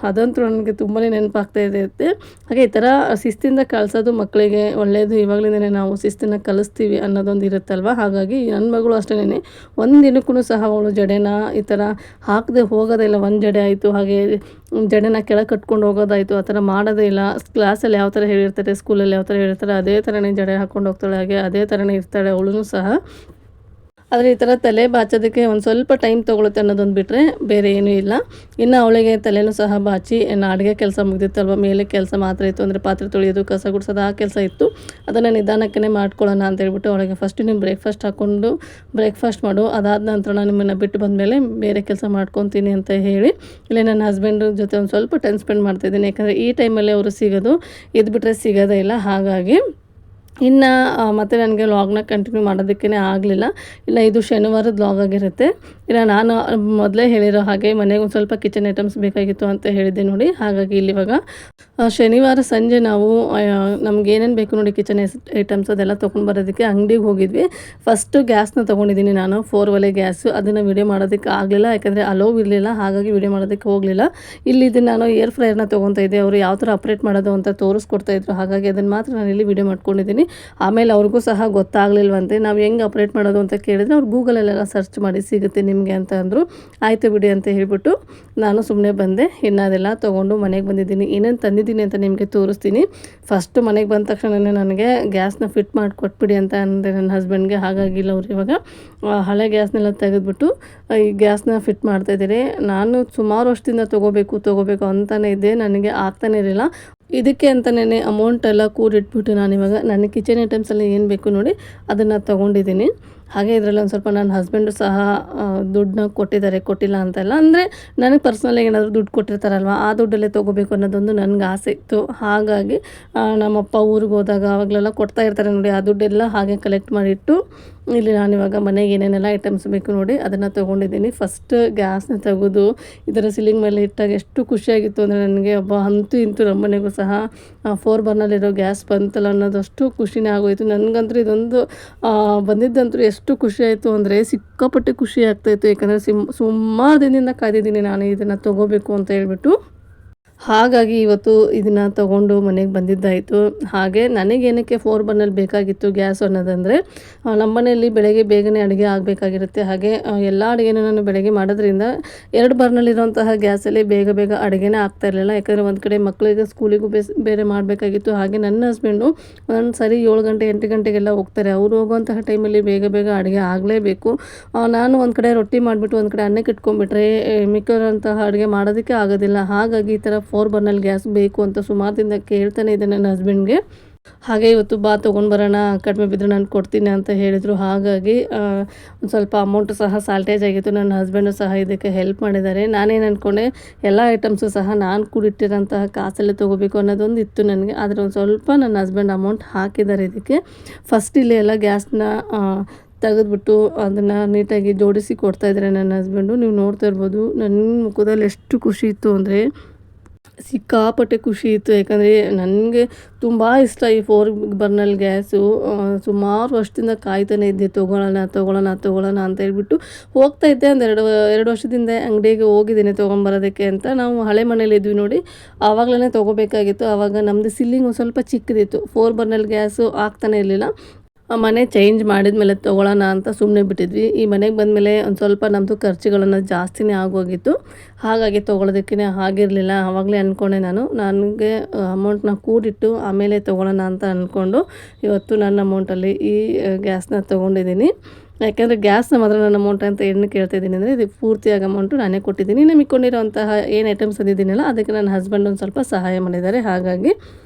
ಅದಂತೂ ನನಗೆ ತುಂಬಾ ನೆನಪಾಗ್ತಾ ಇರುತ್ತೆ. ಹಾಗೆ ಈ ಥರ ಶಿಸ್ತಿಂದ ಕಳಿಸೋದು ಮಕ್ಕಳಿಗೆ ಒಳ್ಳೆಯದು. ಇವಾಗಲಿಂದನೇ ನಾವು ಶಿಸ್ತನ್ನು ಕಲಿಸ್ತೀವಿ ಅನ್ನೋದೊಂದು ಇರುತ್ತಲ್ವ. ಹಾಗಾಗಿ ನನ್ನ ಮಗಳು ಅಷ್ಟೇ, ಒಂದು ದಿನಕ್ಕೂ ಸಹ ಅವಳು ಜಡೆನ ಈ ಥರ ಹಾಕದೆ ಹೋಗೋದೇ ಇಲ್ಲ. ಒಂದು ಜಡೆ ಆಯಿತು, ಹಾಗೆ ಜಡೆನ ಕೆಳಗೆ ಕಟ್ಕೊಂಡು ಹೋಗೋದಾಯಿತು, ಆ ಥರ ಮಾಡೋದೇ ಇಲ್ಲ. ಕ್ಲಾಸಲ್ಲಿ ಯಾವ ಥರ ಹೇಳಿರ್ತಾರೆ, ಸ್ಕೂಲಲ್ಲಿ ಯಾವ ಥರ ಹೇಳಿರ್ತಾರೆ ಅದೇ ಥರನೇ ಜಡೆ ಹಾಕ್ಕೊಂಡು ಹೋಗ್ತಾಳೆ. ಹಾಗೆ ಅದೇ ಥರನೇ ಇರ್ತಾಳೆ ಅವಳು ಸಹ. ಆದರೆ ಈ ಥರ ತಲೆ ಬಾಚೋದಕ್ಕೆ ಒಂದು ಸ್ವಲ್ಪ ಟೈಮ್ ತೊಗೊಳುತ್ತೆ ಅನ್ನೋದೊಂದು ಬಿಟ್ಟರೆ ಬೇರೆ ಏನೂ ಇಲ್ಲ. ಇನ್ನು ಅವಳಿಗೆ ತಲೆನೂ ಸಹ ಬಾಚಿ ಅಡುಗೆ ಕೆಲಸ ಮುಗಿದಿತ್ತಲ್ವ, ಮೇಲೆ ಕೆಲಸ ಮಾತ್ರ ಇತ್ತು. ಅಂದರೆ ಪಾತ್ರೆ ತೊಳೆಯೋದು, ಕಸ ಗುಡಿಸೋದು, ಆ ಕೆಲಸ ಇತ್ತು. ಅದನ್ನು ನಿಧಾನಕ್ಕೆ ಮಾಡ್ಕೊಳ್ಳೋಣ ಅಂತ ಹೇಳ್ಬಿಟ್ಟು ಅವಳಿಗೆ ಫಸ್ಟ್ ನೀವು ಬ್ರೇಕ್ಫಾಸ್ಟ್ ಹಾಕ್ಕೊಂಡು ಬ್ರೇಕ್ಫಾಸ್ಟ್ ಮಾಡು, ಅದಾದ ನಂತರ ನಾನು ನಿಮ್ಮನ್ನು ಬಿಟ್ಟು ಬಂದಮೇಲೆ ಬೇರೆ ಕೆಲಸ ಮಾಡ್ಕೊತೀನಿ ಅಂತ ಹೇಳಿ ಇಲ್ಲಿ ನನ್ನ ಹಸ್ಬೆಂಡ್ ಜೊತೆ ಒಂದು ಸ್ವಲ್ಪ ಟೈಮ್ ಸ್ಪೆಂಡ್ ಮಾಡ್ತಾಯಿದ್ದೀನಿ. ಯಾಕಂದರೆ ಈ ಟೈಮಲ್ಲಿ ಅವರು ಸಿಗೋದು, ಇದು ಬಿಟ್ಟರೆ ಸಿಗೋದೇ ಇಲ್ಲ. ಹಾಗಾಗಿ ಇನ್ನು ಮತ್ತು ನನಗೆ ವ್ಲಾಗ್ನ ಕಂಟಿನ್ಯೂ ಮಾಡೋದಕ್ಕೇ ಆಗಲಿಲ್ಲ. ಇನ್ನು ಇದು ಶನಿವಾರದ ವ್ಲಾಗ್ ಆಗಿರುತ್ತೆ. ಇನ್ನು ನಾನು ಮೊದಲೇ ಹೇಳಿರೋ ಹಾಗೆ ಮನೆಗೆ ಒಂದು ಸ್ವಲ್ಪ ಕಿಚನ್ ಐಟಮ್ಸ್ ಬೇಕಾಗಿತ್ತು ಅಂತ ಹೇಳಿದ್ದೆ ನೋಡಿ. ಹಾಗಾಗಿ ಇಲ್ಲಿವಾಗ ಶನಿವಾರ ಸಂಜೆ ನಾವು ನಮ್ಗೆ ಏನೇನು ಬೇಕು ನೋಡಿ ಕಿಚನ್ ಐಟಮ್ಸ್ ಅದೆಲ್ಲ ತೊಗೊಂಡು ಬರೋದಕ್ಕೆ ಅಂಗಡಿಗೆ ಹೋಗಿದ್ವಿ. ಫಸ್ಟು ಗ್ಯಾಸ್ನ ತೊಗೊಂಡಿದ್ದೀನಿ ನಾನು, 4 ಒಲೆ ಗ್ಯಾಸು. ಅದನ್ನು ವೀಡಿಯೋ ಮಾಡೋದಕ್ಕೆ ಆಗಲಿಲ್ಲ, ಯಾಕಂದರೆ ಅಲೋವ್ ಇರಲಿಲ್ಲ. ಹಾಗಾಗಿ ವೀಡಿಯೋ ಮಾಡೋದಕ್ಕೆ ಹೋಗಲಿಲ್ಲ. ಇಲ್ಲಿ ನಾನು ಏರ್ ಫ್ರೈಯರ್ನ ತೊಗೊತಾ ಇದ್ದೆ. ಅವರು ಯಾವ ಥರ ಆಪ್ರೇಟ್ ಮಾಡೋದು ಅಂತ ತೋರಿಸ್ಕೊಡ್ತಾಯಿದ್ರು. ಹಾಗಾಗಿ ಅದನ್ನು ಮಾತ್ರ ನಾನು ಇಲ್ಲಿ ವೀಡಿಯೋ ಮಾಡ್ಕೊಂಡಿದ್ದೀನಿ. ಆಮೇಲೆ ಅವ್ರಿಗೂ ಸಹ ಗೊತ್ತಾಗಲಿಲ್ವಂತೆ ನಾವು ಹೆಂಗೆ ಆಪ್ರೇಟ್ ಮಾಡೋದು ಅಂತ ಕೇಳಿದರೆ ಅವ್ರು ಗೂಗಲಲ್ಲೆಲ್ಲ ಸರ್ಚ್ ಮಾಡಿ ಸಿಗುತ್ತೆ ನಿಮಗೆ ಅಂತ ಅಂದರು. ಆಯಿತು ಬಿಡಿ ಅಂತ ಹೇಳಿಬಿಟ್ಟು ನಾನು ಸುಮ್ಮನೆ ಬಂದೆ. ಇನ್ನು ಅದೆಲ್ಲ ತೊಗೊಂಡು ಮನೆಗೆ ಬಂದಿದ್ದೀನಿ. ಏನೇನು ತಂದಿದ್ದೀನಿ ಅಂತ ನಿಮಗೆ ತೋರಿಸ್ತೀನಿ. ಫಸ್ಟು ಮನೆಗೆ ಬಂದ ತಕ್ಷಣವೇ ನನಗೆ ಗ್ಯಾಸ್ನ ಫಿಟ್ ಮಾಡಿ ಕೊಟ್ಬಿಡಿ ಅಂತ ಅಂದೆ ನನ್ನ ಹಸ್ಬೆಂಡ್ಗೆ. ಹಾಗಾಗಿಲ್ಲ ಅವ್ರು ಇವಾಗ ಹಳೆ ಗ್ಯಾಸ್ನೆಲ್ಲ ತೆಗೆದುಬಿಟ್ಟು ಈ ಗ್ಯಾಸ್ನ ಫಿಟ್ ಮಾಡ್ತಾಯಿದ್ದಾರೆ. ನಾನು ಸುಮಾರು ವರ್ಷದಿಂದ ತೊಗೋಬೇಕು ಅಂತಲೇ ಇದ್ದೆ, ನನಗೆ ಆಗ್ತಾನೆ ಇರಲಿಲ್ಲ. ಇದಕ್ಕೆ ಅಂತಲೇ ಅಮೌಂಟೆಲ್ಲ ಕೂಡಿಟ್ಬಿಟ್ಟು ನಾನಿವಾಗ ನನ್ನ ಕಿಚನ್ ಐಟಮ್ಸಲ್ಲಿ ಏನು ಬೇಕು ನೋಡಿ ಅದನ್ನು ತೊಗೊಂಡಿದ್ದೀನಿ. ಹಾಗೆ ಇದರಲ್ಲಿ ಒಂದು ಸ್ವಲ್ಪ ನನ್ನ ಹಸ್ಬೆಂಡು ಸಹ ದುಡ್ಡನ್ನ ಕೊಟ್ಟಿಲ್ಲ ಅಂತಲ್ಲ, ಅಂದರೆ ನನಗೆ ಪರ್ಸ್ನಲಾಗಿ ಏನಾದರೂ ದುಡ್ಡು ಕೊಟ್ಟಿರ್ತಾರಲ್ವ, ಆ ದುಡ್ಡಲ್ಲೇ ತೊಗೋಬೇಕು ಅನ್ನೋದೊಂದು ನನಗೆ ಆಸೆ ಇತ್ತು. ಹಾಗಾಗಿ ನಮ್ಮಪ್ಪ ಊರಿಗೆ ಹೋದಾಗ ಅವಾಗಲೆಲ್ಲ ಕೊಡ್ತಾ ಇರ್ತಾರೆ ನೋಡಿ, ಆ ದುಡ್ಡೆಲ್ಲ ಹಾಗೆ ಕಲೆಕ್ಟ್ ಮಾಡಿಟ್ಟು ಇಲ್ಲಿ ನಾನಿವಾಗ ಮನೆಗೆ ಏನೇನೆಲ್ಲ ಐಟಮ್ಸ್ ಬೇಕು ನೋಡಿ ಅದನ್ನು ತೊಗೊಂಡಿದ್ದೀನಿ. ಫಸ್ಟ್ ಗ್ಯಾಸ್ನ ತೆಗೆದು ಇದರ ಸಿಲಿಂಗ್ ಮೇಲೆ ಇಟ್ಟಾಗ ಎಷ್ಟು ಖುಷಿಯಾಗಿತ್ತು ಅಂದರೆ ನನಗೆ, ಅಂತೂ ಇಂತೂ ನಮ್ಮ ಮನೆಗೂ ಸಹ 4 ಬರ್ನಲ್ಲಿರೋ ಗ್ಯಾಸ್ ಬಂತಲ್ಲ ಅನ್ನೋದಷ್ಟು ಖುಷಿನೇ ಆಗೋಯಿತು. ನನಗಂತೂ ಇದೊಂದು ಬಂದಿದ್ದಂತೂ ಎಷ್ಟು ಖುಷಿ ಆಯಿತು ಅಂದರೆ ಸಿಕ್ಕಾಪಟ್ಟೆ ಖುಷಿ ಆಗ್ತಾಯಿತ್ತು. ಯಾಕಂದರೆ ಸುಮಾರು ದಿನದಿಂದ ಕಾದಿದ್ದೀನಿ ನಾನು ಇದನ್ನು ತೊಗೋಬೇಕು ಅಂತ ಹೇಳ್ಬಿಟ್ಟು. ಹಾಗಾಗಿ ಇವತ್ತು ಇದನ್ನು ತೊಗೊಂಡು ಮನೆಗೆ ಬಂದಿದ್ದಾಯಿತು. ಹಾಗೆ ನನಗೇನಕ್ಕೆ 4 ಬರ್ನರ್ ಬೇಕಾಗಿತ್ತು ಗ್ಯಾಸ್ ಅನ್ನೋದಂದರೆ, ನಮ್ಮ ಮನೆಯಲ್ಲಿ ಬೆಳಗ್ಗೆ ಬೇಗನೆ ಅಡುಗೆ ಆಗಬೇಕಾಗಿರುತ್ತೆ. ಹಾಗೆ ಎಲ್ಲ ಅಡುಗೆನೂ ನಾನು ಬೆಳಗ್ಗೆ ಮಾಡೋದ್ರಿಂದ 2 ಬರ್ನಲ್ಲಿರುವಂತಹ ಗ್ಯಾಸಲ್ಲಿ ಬೇಗ ಅಡುಗೆನೇ ಆಗ್ತಾಯಿರಲಿಲ್ಲ. ಯಾಕಂದರೆ ಒಂದು ಕಡೆ ಮಕ್ಕಳಿಗೆ ಸ್ಕೂಲಿಗೂ ಬೇರೆ ಮಾಡಬೇಕಾಗಿತ್ತು. ಹಾಗೆ ನನ್ನ ಹಸ್ಬೆಂಡು ಒಂದು ಸರಿ 7 ಗಂಟೆ 8 ಗಂಟೆಗೆಲ್ಲ ಹೋಗ್ತಾರೆ. ಅವರು ಹೋಗುವಂತಹ ಟೈಮಲ್ಲಿ ಬೇಗ ಅಡುಗೆ ಆಗಲೇಬೇಕು. ನಾನು ಒಂದು ಕಡೆ ರೊಟ್ಟಿ ಮಾಡಿಬಿಟ್ಟು ಒಂದು ಕಡೆ ಅನ್ನಕ್ಕೆ ಇಟ್ಕೊಂಡ್ಬಿಟ್ರೆ ಮಿಕ್ಕಿರೋಂತಹ ಅಡುಗೆ ಮಾಡೋದಕ್ಕೆ ಆಗೋದಿಲ್ಲ. ಹಾಗಾಗಿ ಈ ಥರ 4 ಬರ್ನಲ್ ಗ್ಯಾಸ್ ಬೇಕು ಅಂತ ಸುಮಾರು ದಿನದಿಂದ ಕೇಳ್ತಾನೆ ಇದೆ ನನ್ನ ಹಸ್ಬೆಂಡ್ಗೆ. ಹಾಗೆ ಇವತ್ತು ತೊಗೊಂಡು ಬರೋಣ, ಕಡಿಮೆ ಬಿದ್ದರೆ ನಾನು ಕೊಡ್ತೀನಿ ಅಂತ ಹೇಳಿದರು. ಹಾಗಾಗಿ ಒಂದು ಸ್ವಲ್ಪ ಅಮೌಂಟು ಸಹ ಸಾಲ್ಟೇಜ್ ಆಗಿತ್ತು. ನನ್ನ ಹಸ್ಬೆಂಡು ಸಹ ಇದಕ್ಕೆ ಹೆಲ್ಪ್ ಮಾಡಿದ್ದಾರೆ. ನಾನೇನು ಅಂದ್ಕೊಂಡೆ, ಎಲ್ಲ ಐಟಮ್ಸು ಸಹ ನಾನು ಕೂಡಿಟ್ಟಿರೋಂತಹ ಕಾಸಲ್ಲೇ ತೊಗೋಬೇಕು ಅನ್ನೋದೊಂದು ಇತ್ತು ನನಗೆ. ಆದರೆ ಒಂದು ಸ್ವಲ್ಪ ನನ್ನ ಹಸ್ಬೆಂಡ್ ಅಮೌಂಟ್ ಹಾಕಿದ್ದಾರೆ ಇದಕ್ಕೆ. ಫಸ್ಟ್ ಇಲ್ಲಿ ಎಲ್ಲ ಗ್ಯಾಸ್ನ ತೆಗೆದ್ಬಿಟ್ಟು ಅದನ್ನು ನೀಟಾಗಿ ಜೋಡಿಸಿ ಕೊಡ್ತಾಯಿದ್ದಾರೆ ನನ್ನ ಹಸ್ಬೆಂಡು. ನೀವು ನೋಡ್ತಾ ಇರ್ಬೋದು ನನ್ನ ಮುಖದಲ್ಲಿ ಎಷ್ಟು ಖುಷಿ ಇತ್ತು ಅಂದರೆ ಸಿಕ್ಕಾಪಟ್ಟೆ ಖುಷಿ ಇತ್ತು. ಯಾಕಂದರೆ ನನಗೆ ತುಂಬ ಇಷ್ಟ ಈ 4 ಬರ್ನಲ್ ಗ್ಯಾಸು. ಸುಮಾರು ವರ್ಷದಿಂದ ಕಾಯ್ತಾನೆ ಇದ್ದೆ, ತೊಗೊಳ್ಳೋಣ ಅಂತ ಹೇಳ್ಬಿಟ್ಟು ಹೋಗ್ತಾ ಇದ್ದೆ. ಒಂದು 2 ವರ್ಷದಿಂದ ಅಂಗಡಿಗೆ ಹೋಗಿದ್ದೀನಿ ತೊಗೊಂಬರೋದಕ್ಕೆ ಅಂತ. ನಾವು ಹಳೆ ಮನೇಲಿ ಇದ್ವಿ ನೋಡಿ, ಆವಾಗಲೇ ತೊಗೋಬೇಕಾಗಿತ್ತು. ಆವಾಗ ನಮ್ಮದು ಸಿಲ್ಲಿಂಗ್ ಒಂದು ಸ್ವಲ್ಪ ಚಿಕ್ಕದಿತ್ತು, 4 ಬರ್ನಲ್ ಗ್ಯಾಸು ಆಗ್ತಾನೆ ಇರಲಿಲ್ಲ. ಮನೆ ಚೇಂಜ್ ಮಾಡಿದ ಮೇಲೆ ತೊಗೊಳ್ಳೋಣ ಅಂತ ಸುಮ್ಮನೆ ಬಿಟ್ಟಿದ್ವಿ. ಈ ಮನೆಗೆ ಬಂದಮೇಲೆ ಒಂದು ಸ್ವಲ್ಪ ನಮ್ಮದು ಖರ್ಚುಗಳನ್ನು ಜಾಸ್ತಿನೇ ಆಗೋಗಿತ್ತು. ಹಾಗಾಗಿ ತೊಗೊಳೋದಕ್ಕೇ ಆಗಿರಲಿಲ್ಲ. ಆವಾಗಲೇ ಅಂದ್ಕೊಂಡೆ ನನಗೆ ಅಮೌಂಟ್ನ ಕೂಡಿಟ್ಟು ಆಮೇಲೆ ತೊಗೊಳ್ಳೋಣ ಅಂತ ಅಂದ್ಕೊಂಡು ಇವತ್ತು ನನ್ನ ಅಮೌಂಟಲ್ಲಿ ಈ ಗ್ಯಾಸ್ನ ತೊಗೊಂಡಿದ್ದೀನಿ. ಯಾಕೆಂದರೆ ಗ್ಯಾಸ್ನ ಮಾತ್ರ ನನ್ನ ಅಮೌಂಟ್ ಅಂತ ಏನು ಕೇಳ್ತಾಯಿದ್ದೀನಿ ಅಂದರೆ, ಇದು ಪೂರ್ತಿಯಾಗಿ ಅಮೌಂಟು ನಾನೇ ಕೊಟ್ಟಿದ್ದೀನಿ. ಇನ್ನು ಮಿಕ್ಕೊಂಡಿರೋಂತಹ ಏನು ಐಟಮ್ಸ್ ತಂದಿದ್ದೀನಲ್ಲ ಅದಕ್ಕೆ ನನ್ನ ಹಸ್ಬೆಂಡ್ ಒಂದು ಸ್ವಲ್ಪ ಸಹಾಯ ಮಾಡಿದ್ದಾರೆ. ಹಾಗಾಗಿ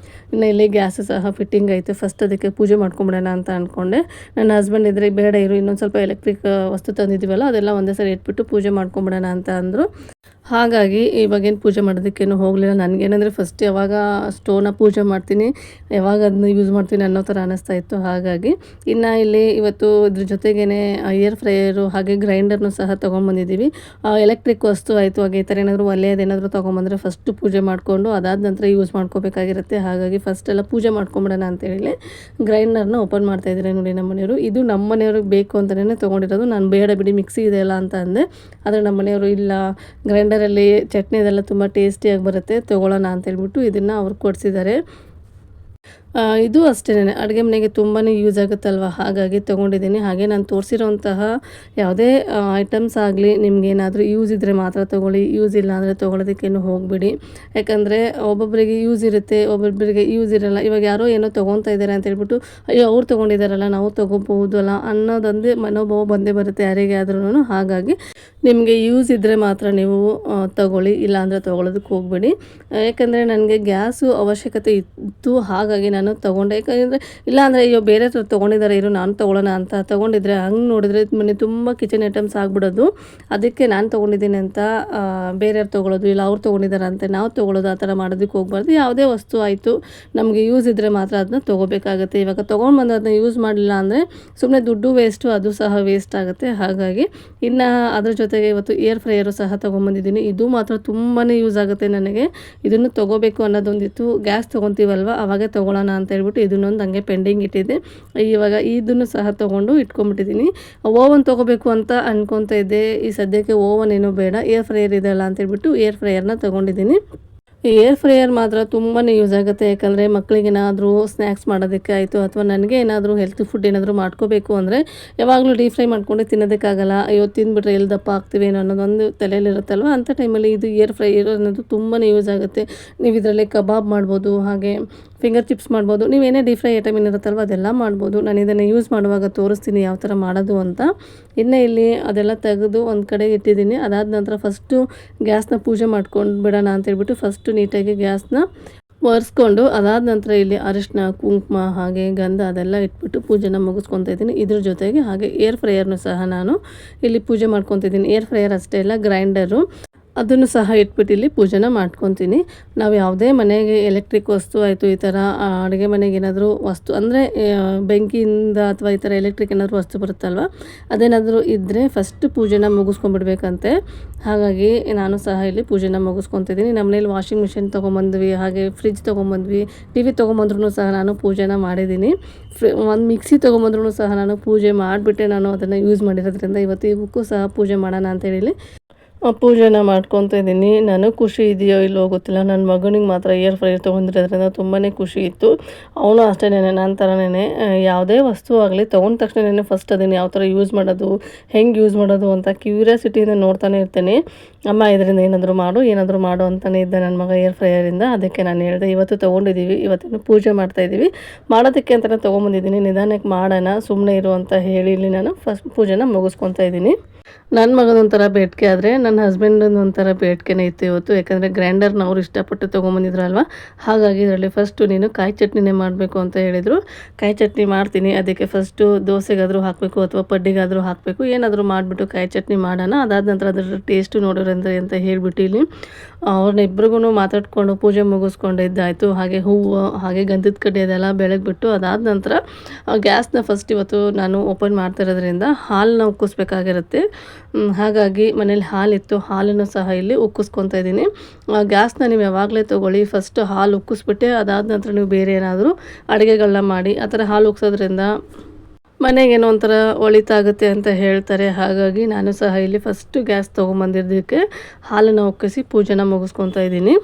ಇನ್ನು ಇಲ್ಲಿ ಗ್ಯಾಸ್ ಸಹ ಫಿಟ್ಟಿಂಗ್ ಆಯಿತು. ಫಸ್ಟ್ ಅದಕ್ಕೆ ಪೂಜೆ ಮಾಡ್ಕೊಂಬಿಡೋಣ ಅಂತ ಅಂದ್ಕೊಂಡೆ. ನನ್ನ ಹಸ್ಬೆಂಡ್ ಇದ್ದರೆ ಬೇಡ ಇರು, ಇನ್ನೊಂದು ಸ್ವಲ್ಪ ಎಲೆಕ್ಟ್ರಿಕ್ ವಸ್ತು ತಂದಿದ್ದೀವಲ್ಲ ಅದೆಲ್ಲ ಒಂದೇ ಸರಿ ಇಟ್ಬಿಟ್ಟು ಪೂಜೆ ಮಾಡ್ಕೊಂಬಿಡೋಣ ಅಂತ ಅಂದರು. ಹಾಗಾಗಿ ಇವಾಗೇನು ಪೂಜೆ ಮಾಡೋದಕ್ಕೇನು ಹೋಗಲಿಲ್ಲ. ನನಗೇನಂದರೆ ಫಸ್ಟ್ ಯಾವಾಗ ಸ್ಟೋವ್ನ ಪೂಜೆ ಮಾಡ್ತೀನಿ, ಯಾವಾಗ ಅದನ್ನ ಯೂಸ್ ಮಾಡ್ತೀನಿ ಅನ್ನೋ ಥರ ಅನ್ನಿಸ್ತಾ ಇತ್ತು. ಹಾಗಾಗಿ ಇನ್ನು ಇಲ್ಲಿ ಇವತ್ತು ಇದ್ರ ಜೊತೆಗೇ ಏರ್ ಫ್ರೈಯರು ಹಾಗೆ ಗ್ರೈಂಡರ್ನು ಸಹ ತೊಗೊಂಬಂದಿದ್ದೀವಿ. ಎಲೆಕ್ಟ್ರಿಕ್ ವಸ್ತು ಆಯಿತು. ಹಾಗೆ ಈ ಥರ ಏನಾದರೂ ಒಲೆಯದೇನಾದರೂ ತೊಗೊಂಬಂದರೆ ಫಸ್ಟು ಪೂಜೆ ಮಾಡಿಕೊಂಡು ಅದಾದ ನಂತರ ಯೂಸ್ ಮಾಡ್ಕೋಬೇಕಾಗಿರುತ್ತೆ. ಹಾಗಾಗಿ ಫಸ್ಟೆಲ್ಲ ಪೂಜೆ ಮಾಡ್ಕೊಂಬಿಡೋಣ ಅಂತೇಳಿ ಗ್ರೈಂಡರ್ನ ಓಪನ್ ಮಾಡ್ತಾಯಿದ್ದಾರೆ ನೋಡಿ ನಮ್ಮ ಮನೆಯವರು. ಇದು ನಮ್ಮ ಮನೆಯವ್ರಿಗೆ ಬೇಕು ಅಂತಲೇ ತೊಗೊಂಡಿರೋದು. ನಾನು ಬೇಡ ಬಿಡಿ ಮಿಕ್ಸಿ ಇದೆಯಲ್ಲ ಅಂತ ಅಂದೆ. ಆದರೆ ನಮ್ಮ ಮನೆಯವರು ಇಲ್ಲ, ಗ್ರೈಂಡರಲ್ಲಿ ಚಟ್ನಿ ಇದೆಲ್ಲ ತುಂಬ ಟೇಸ್ಟಿಯಾಗಿ ಬರುತ್ತೆ, ತೊಗೊಳ್ಳೋಣ ಅಂತೇಳ್ಬಿಟ್ಟು ಇದನ್ನು ಅವ್ರು ಕೊಡಿಸಿದ್ದಾರೆ. ಇದು ಅಷ್ಟೇ ಅಡುಗೆ ಮನೆಗೆ ತುಂಬಾ ಯೂಸ್ ಆಗುತ್ತಲ್ವ, ಹಾಗಾಗಿ ತೊಗೊಂಡಿದ್ದೀನಿ. ಹಾಗೆ ನಾನು ತೋರಿಸಿರೋಂತಹ ಯಾವುದೇ ಐಟಮ್ಸ್ ಆಗಲಿ ನಿಮಗೇನಾದರೂ ಯೂಸ್ ಇದ್ದರೆ ಮಾತ್ರ ತೊಗೊಳ್ಳಿ, ಯೂಸ್ ಇಲ್ಲ ಅಂದರೆ ತೊಗೊಳೋದಕ್ಕೇನು ಹೋಗಬೇಡಿ. ಯಾಕಂದರೆ ಒಬ್ಬೊಬ್ಬರಿಗೆ ಯೂಸ್ ಇರುತ್ತೆ, ಒಬ್ಬೊಬ್ಬರಿಗೆ ಯೂಸ್ ಇರೋಲ್ಲ. ಇವಾಗ ಯಾರೋ ಏನೋ ತೊಗೊತಾ ಇದ್ದಾರೆ ಅಂತ ಹೇಳ್ಬಿಟ್ಟು ಅಯ್ಯೋ ಅವ್ರು ತೊಗೊಂಡಿದ್ದಾರಲ್ಲ ನಾವು ತೊಗೋಬಹುದಲ್ಲ ಅನ್ನೋದೊಂದೇ ಮನೋಭಾವ ಬಂದೇ ಬರುತ್ತೆ ಯಾರಿಗೆ ಆದ್ರೂ. ಹಾಗಾಗಿ ನಿಮಗೆ ಯೂಸ್ ಇದ್ದರೆ ಮಾತ್ರ ನೀವು ತೊಗೊಳ್ಳಿ, ಇಲ್ಲಾಂದರೆ ತೊಗೊಳೋದಕ್ಕೆ ಹೋಗಬೇಡಿ. ಯಾಕಂದರೆ ನನಗೆ ಗ್ಯಾಸು ಅವಶ್ಯಕತೆ ಇತ್ತು, ಹಾಗಾಗಿ ನಾನು ತೊಗೊಂಡೆ. ಯಾಕಂದರೆ ಇಲ್ಲಾಂದರೆ ಅಯ್ಯೋ ಬೇರೆ ತೊಗೊಂಡಿದ್ದಾರೆ ಇರು ನಾನು ತೊಗೊಳ್ಳೋಣ ಅಂತ ತೊಗೊಂಡಿದ್ರೆ ಹಂಗೆ ನೋಡಿದ್ರೆ ಮನೆ ತುಂಬ ಕಿಚನ್ ಐಟಮ್ಸ್ ಆಗ್ಬಿಡೋದು. ಅದಕ್ಕೆ ನಾನು ತೊಗೊಂಡಿದ್ದೀನಿ ಅಂತ ಬೇರೆಯವ್ರು ತೊಗೊಳ್ಳೋದು, ಇಲ್ಲ ಅವ್ರು ತೊಗೊಂಡಿದ್ದಾರೆ ಅಂತ ನಾವು ತೊಗೊಳ್ಳೋದು, ಆ ಥರ ಮಾಡೋದಕ್ಕೆ ಹೋಗಬಾರ್ದು. ಯಾವುದೇ ವಸ್ತು ಆಯಿತು ನಮಗೆ ಯೂಸ್ ಇದ್ದರೆ ಮಾತ್ರ ಅದನ್ನ ತೊಗೋಬೇಕಾಗುತ್ತೆ. ಇವಾಗ ತೊಗೊಂಡು ಬಂದು ಅದನ್ನ ಯೂಸ್ ಮಾಡಲಿಲ್ಲ ಅಂದರೆ ಸುಮ್ಮನೆ ದುಡ್ಡು ವೇಸ್ಟು, ಅದು ಸಹ ವೇಸ್ಟ್ ಆಗುತ್ತೆ. ಹಾಗಾಗಿ ಇನ್ನು ಅದ್ರ ಜೊತೆಗೆ ಇವತ್ತು ಏರ್ ಫ್ರೈಯರು ಸಹ ತೊಗೊಂಬಂದಿದ್ದೀನಿ. ಇದು ಮಾತ್ರ ತುಂಬಾ ಯೂಸ್ ಆಗುತ್ತೆ ನನಗೆ. ಇದನ್ನು ತೊಗೋಬೇಕು ಅನ್ನೋದೊಂದಿತ್ತು. ಗ್ಯಾಸ್ ತೊಗೊತೀವಲ್ವ ಆವಾಗ ತೊಗೊಳ್ಳೋಣ ಅಂತ ಹೇಳ್ಬಿಟ್ಟು ಇದನ್ನೊಂದು ಹಂಗೆ ಪೆಂಡಿಂಗ್ ಇಟ್ಟಿದ್ದೆ. ಇವಾಗ ಇದನ್ನು ಸಹ ತೊಗೊಂಡು ಇಟ್ಕೊಂಡ್ಬಿಟ್ಟಿದ್ದೀನಿ. ಓವನ್ ತೊಗೋಬೇಕು ಅಂತ ಅನ್ಕೊತಾ ಇದ್ದೆ. ಈ ಸದ್ಯಕ್ಕೆ ಓವನ್ ಏನೂ ಬೇಡ, ಏರ್ ಫ್ರೈಯರ್ ಇದೆಯಲ್ಲ ಅಂತೇಳ್ಬಿಟ್ಟು ಏರ್ ಫ್ರೈಯರ್ನ ತೊಗೊಂಡಿದ್ದೀನಿ. ಏರ್ ಫ್ರೈಯರ್ ಮಾತ್ರ ತುಂಬಾ ಯೂಸ್ ಆಗುತ್ತೆ. ಯಾಕಂದರೆ ಮಕ್ಕಳಿಗೇನಾದರೂ ಸ್ನ್ಯಾಕ್ಸ್ ಮಾಡೋದಕ್ಕೆ ಆಯಿತು, ಅಥವಾ ನನಗೆ ಏನಾದರೂ ಹೆಲ್ತ್ ಫುಡ್ ಏನಾದರೂ ಮಾಡ್ಕೋಬೇಕು ಅಂದರೆ ಯಾವಾಗಲೂ ಡೀಪ್ ಫ್ರೈ ಮಾಡ್ಕೊಂಡೆ ತಿನ್ನೋದಕ್ಕಾಗಲ್ಲ. ಅಯ್ಯೋ ತಿಂದುಬಿಟ್ರೆ ಎಲ್ಲಿ ದಪ್ಪ ಆಗ್ತೀವೇನೋ ಅನ್ನೋದೊಂದು ತಲೆಯಲ್ಲಿರುತ್ತಲ್ವ. ಅಂಥ ಟೈಮಲ್ಲಿ ಇದು ಏರ್ ಫ್ರೈಯರ್ ಅನ್ನೋದು ತುಂಬಾ ಯೂಸ್ ಆಗುತ್ತೆ. ನೀವು ಇದರಲ್ಲಿ ಕಬಾಬ್ ಮಾಡ್ಬೋದು, ಹಾಗೆ ಫಿಂಗರ್ ಚಿಪ್ಸ್ ಮಾಡ್ಬೋದು, ನೀವೇನೇ ಡೀಪ್ ಫ್ರೈ ಐಟಮ್ ಏನಿರುತ್ತಲ್ವ ಅದೆಲ್ಲ ಮಾಡ್ಬೋದು. ನಾನು ಇದನ್ನು ಯೂಸ್ ಮಾಡುವಾಗ ತೋರಿಸ್ತೀನಿ ಯಾವ ಥರ ಮಾಡೋದು ಅಂತ. ಇನ್ನು ಇಲ್ಲಿ ಅದೆಲ್ಲ ತೆಗೆದು ಒಂದು ಕಡೆ ಇಟ್ಟಿದ್ದೀನಿ. ಅದಾದ ನಂತರ ಫಸ್ಟು ಗ್ಯಾಸ್ನ ಪೂಜೆ ಮಾಡ್ಕೊಂಡು ಬಿಡೋಣ ಅಂತೇಳ್ಬಿಟ್ಟು ಫಸ್ಟು ನೀಟಾಗಿ ಗ್ಯಾಸ್ನ ಒರೆಸ್ಕೊಂಡು ಅದಾದ ನಂತರ ಇಲ್ಲಿ ಅರಿಶಿನ ಕುಂಕುಮ ಹಾಗೆ ಗಂಧ ಅದೆಲ್ಲ ಇಟ್ಬಿಟ್ಟು ಪೂಜೆನ ಮುಗಿಸ್ಕೊತಾ ಇದ್ದೀನಿ. ಇದ್ರ ಜೊತೆಗೆ ಹಾಗೆ ಏರ್ ಫ್ರೈಯರ್ನು ಸಹ ನಾನು ಇಲ್ಲಿ ಪೂಜೆ ಮಾಡ್ಕೊತಿದ್ದೀನಿ. ಏರ್ ಫ್ರೈಯರ್ ಅಷ್ಟೇ ಅಲ್ಲ, ಗ್ರೈಂಡರು ಅದನ್ನು ಸಹ ಇಟ್ಬಿಟ್ಟು ಇಲ್ಲಿ ಪೂಜೆನ ಮಾಡ್ಕೊತೀನಿ. ನಾವು ಯಾವುದೇ ಮನೆಗೆ ಎಲೆಕ್ಟ್ರಿಕ್ ವಸ್ತು ಆಯಿತು, ಈ ಥರ ಅಡುಗೆ ಮನೆಗೆ ಏನಾದರೂ ವಸ್ತು ಅಂದರೆ ಬೆಂಕಿಯಿಂದ ಅಥವಾ ಈ ಥರ ಎಲೆಕ್ಟ್ರಿಕ್ ಏನಾದರೂ ವಸ್ತು ಬರುತ್ತಲ್ವ, ಅದೇನಾದರೂ ಇದ್ದರೆ ಫಸ್ಟ್ ಪೂಜೆನ ಮುಗಿಸ್ಕೊಂಡ್ಬಿಡ್ಬೇಕಂತೆ. ಹಾಗಾಗಿ ನಾನು ಸಹ ಇಲ್ಲಿ ಪೂಜೆನ ಮುಗಿಸ್ಕೊತಿದ್ದೀನಿ. ನಮ್ಮ ಮನೇಲಿ ವಾಷಿಂಗ್ ಮಿಷಿನ್ ತೊಗೊಂಬಂದ್ವಿ, ಹಾಗೆ ಫ್ರಿಜ್ ತೊಗೊಂಬಂದ್ವಿ, ಟಿ ವಿ ತೊಗೊಂಬಂದ್ರೂ ಸಹ ನಾನು ಪೂಜೆನ ಮಾಡಿದ್ದೀನಿ. ಒಂದು ಮಿಕ್ಸಿ ತೊಗೊಂಬಂದ್ರೂ ಸಹ ನಾನು ಪೂಜೆ ಮಾಡಿಬಿಟ್ಟೆ ನಾನು ಅದನ್ನು ಯೂಸ್ ಮಾಡಿರೋದ್ರಿಂದ ಇವತ್ತು ಇವಕ್ಕೂ ಸಹ ಪೂಜೆ ಮಾಡೋಣ ಅಂತೇಳಿ ಪೂಜೆನ ಮಾಡ್ಕೊತಾ ಇದ್ದೀನಿ. ನನಗೆ ಖುಷಿ ಇದೆಯೋ ಇಲ್ಲೋ ಗೊತ್ತಿಲ್ಲ, ನನ್ನ ಮಗನಿಗೆ ಮಾತ್ರ ಏರ್ ಫ್ರೈಯರ್ ತೊಗೊಂಡಿರೋದ್ರಿಂದ ತುಂಬಾ ಖುಷಿ ಇತ್ತು. ಅವನು ಅಷ್ಟೇ ನನ್ನ ಥರನೇ ಯಾವುದೇ ವಸ್ತು ಆಗಲಿ ತೊಗೊಂಡ ತಕ್ಷಣ ಫಸ್ಟ್ ಅದನ್ನು ಯಾವ ಥರ ಯೂಸ್ ಮಾಡೋದು, ಹೆಂಗೆ ಯೂಸ್ ಮಾಡೋದು ಅಂತ ಕ್ಯೂರಿಯಾಸಿಟಿಯಿಂದ ನೋಡ್ತಾನೆ ಇರ್ತೀನಿ. ಅಮ್ಮ ಇದರಿಂದ ಏನಾದರೂ ಮಾಡು ಅಂತಲೇ ಇದ್ದ ನನ್ನ ಮಗ ಏರ್ ಫ್ರೈಯರಿಂದ. ಅದಕ್ಕೆ ನಾನು ಹೇಳಿದೆ ಇವತ್ತು ತೊಗೊಂಡಿದ್ದೀವಿ, ಇವತ್ತಿನ ಪೂಜೆ ಮಾಡ್ತಾಯಿದ್ದೀವಿ, ಮಾಡೋದಕ್ಕೆ ಅಂತಲೇ ತೊಗೊಂಬಂದಿದ್ದೀನಿ, ನಿಧಾನಕ್ಕೆ ಮಾಡೋಣ ಸುಮ್ಮನೆ ಇರು ಅಂತ ಹೇಳಿ ಇಲ್ಲಿ ನಾನು ಫಸ್ಟ್ ಪೂಜೆನ ಮುಗಿಸ್ಕೊತಾ ಇದ್ದೀನಿ. ನನ್ನ ಮಗನೊಂಥರ ಬೇಡಿಕೆ ಆದರೆ ನನ್ನ ಹಸ್ಬೆಂಡನ ಒಂಥರ ಬೇಡಿಕೆನೇ ಇತ್ತು ಇವತ್ತು. ಯಾಕಂದರೆ ಗ್ರೈಂಡರ್ನ ಅವ್ರು ಇಷ್ಟಪಟ್ಟು ತೊಗೊಂಬಂದಿದ್ರಲ್ವ, ಹಾಗಾಗಿ ಇದರಲ್ಲಿ ಫಸ್ಟು ನೀನು ಕಾಯಿ ಚಟ್ನಿನೇ ಮಾಡಬೇಕು ಅಂತ ಹೇಳಿದರು. ಕಾಯಿ ಚಟ್ನಿ ಮಾಡ್ತೀನಿ, ಅದಕ್ಕೆ ಫಸ್ಟು ದೋಸೆಗಾದರೂ ಹಾಕಬೇಕು ಅಥವಾ ಪಡ್ಡಿಗಾದರೂ ಹಾಕಬೇಕು, ಏನಾದರೂ ಮಾಡಿಬಿಟ್ಟು ಕಾಯಿ ಚಟ್ನಿ ಮಾಡೋಣ, ಅದಾದ ನಂತರ ಅದರ ಟೇಸ್ಟು ನೋಡೋರಂದ್ರೆ ಅಂತ ಹೇಳಿಬಿಟ್ಟು ಇಲ್ಲಿ ಅವ್ರನ್ನಿಬ್ರಿಗೂ ಮಾತಾಡಿಕೊಂಡು ಪೂಜೆ ಮುಗಿಸ್ಕೊಂಡಿದ್ದಾಯಿತು. ಹಾಗೆ ಹೂವು ಹಾಗೆ ಗಂಧದ ಕಡ್ಡಿ ಅದೆಲ್ಲ ಬೆಳಗ್ಬಿಟ್ಟು ಅದಾದ ನಂತರ ಗ್ಯಾಸ್ನ ಫಸ್ಟ್ ಇವತ್ತು ನಾನು ಓಪನ್ ಮಾಡ್ತಿರೋದ್ರಿಂದ ಹಾಲನ್ನ ಉಕ್ಕಿಸ್ಬೇಕಾಗಿರುತ್ತೆ. ಹಾಗಾಗಿ ಮನೇಲಿ ಹಾಲಿತ್ತು, ಹಾಲನ್ನು ಸಹ ಇಲ್ಲಿ ಉಕ್ಕಿಸ್ಕೊತಾ ಇದ್ದೀನಿ. ಗ್ಯಾಸ್ನ ನೀವು ಯಾವಾಗಲೇ ತೊಗೊಳ್ಳಿ, ಫಸ್ಟ್ ಹಾಲು ಉಕ್ಕಿಸ್ಬಿಟ್ಟೆ ಅದಾದ ನಂತರ ನೀವು ಬೇರೆ ಏನಾದರೂ ಅಡುಗೆಗಳನ್ನ ಮಾಡಿ. ಆ ಥರ ಹಾಲು ಉಕ್ಸೋದ್ರಿಂದ ಮನೆಗೇನೋ ಒಂಥರ ಒಳಿತಾಗುತ್ತೆ ಅಂತ ಹೇಳ್ತಾರೆ. ಹಾಗಾಗಿ ನಾನು ಸಹ ಇಲ್ಲಿ ಫಸ್ಟು ಗ್ಯಾಸ್ ತೊಗೊಂಬಂದಿದ್ದಕ್ಕೆ ಹಾಲನ್ನು ಉಕ್ಕಿಸಿ ಪೂಜೆನ ಮುಗಿಸ್ಕೊತಾ ಇದ್ದೀನಿ.